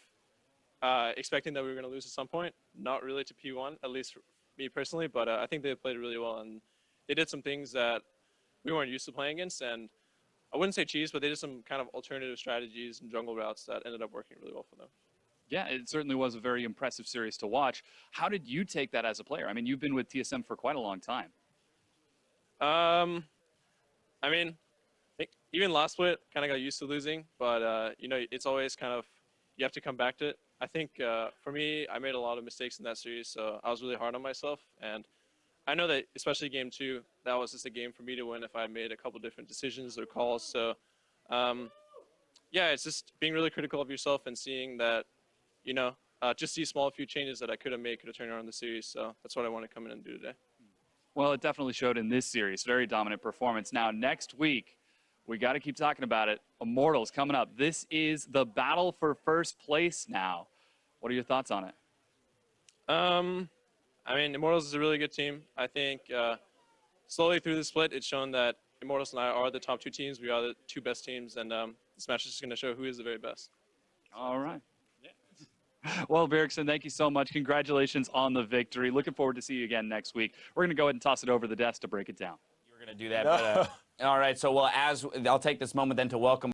expecting that we were going to lose at some point. Not really to P1, at least for me personally, but I think they played really well, and they did some things that we weren't used to playing against. And I wouldn't say cheese, but they did some kind of alternative strategies and jungle routes that ended up working really well for them. Yeah, it certainly was a very impressive series to watch. How did you take that as a player? I mean, you've been with TSM for quite a long time. I mean, I think even last split, kind of got used to losing, but you know, it's always kind of, you have to come back to it. I think for me, I made a lot of mistakes in that series, so I was really hard on myself. And I know that, especially game 2, that was just a game for me to win if I made a couple different decisions or calls. So, yeah, it's just being really critical of yourself and seeing that, you know, just see small few changes that I could have made, could have turned around the series. So that's what I want to come in and do today. Well, it definitely showed in this series. Very dominant performance. Now, next week, we got to keep talking about it. Immortals coming up. This is the battle for first place now. What are your thoughts on it? I mean, Immortals is a really good team. I think slowly through the split, it's shown that Immortals and I are the top 2 teams. We are the 2 best teams, and this match is just going to show who is the very best. All right. Well, Bjergsen, thank you so much. Congratulations on the victory. Looking forward to see you again next week. We're going to go ahead and toss it over the desk to break it down. You were going to do that, but all right. So, well, I'll take this moment then to welcome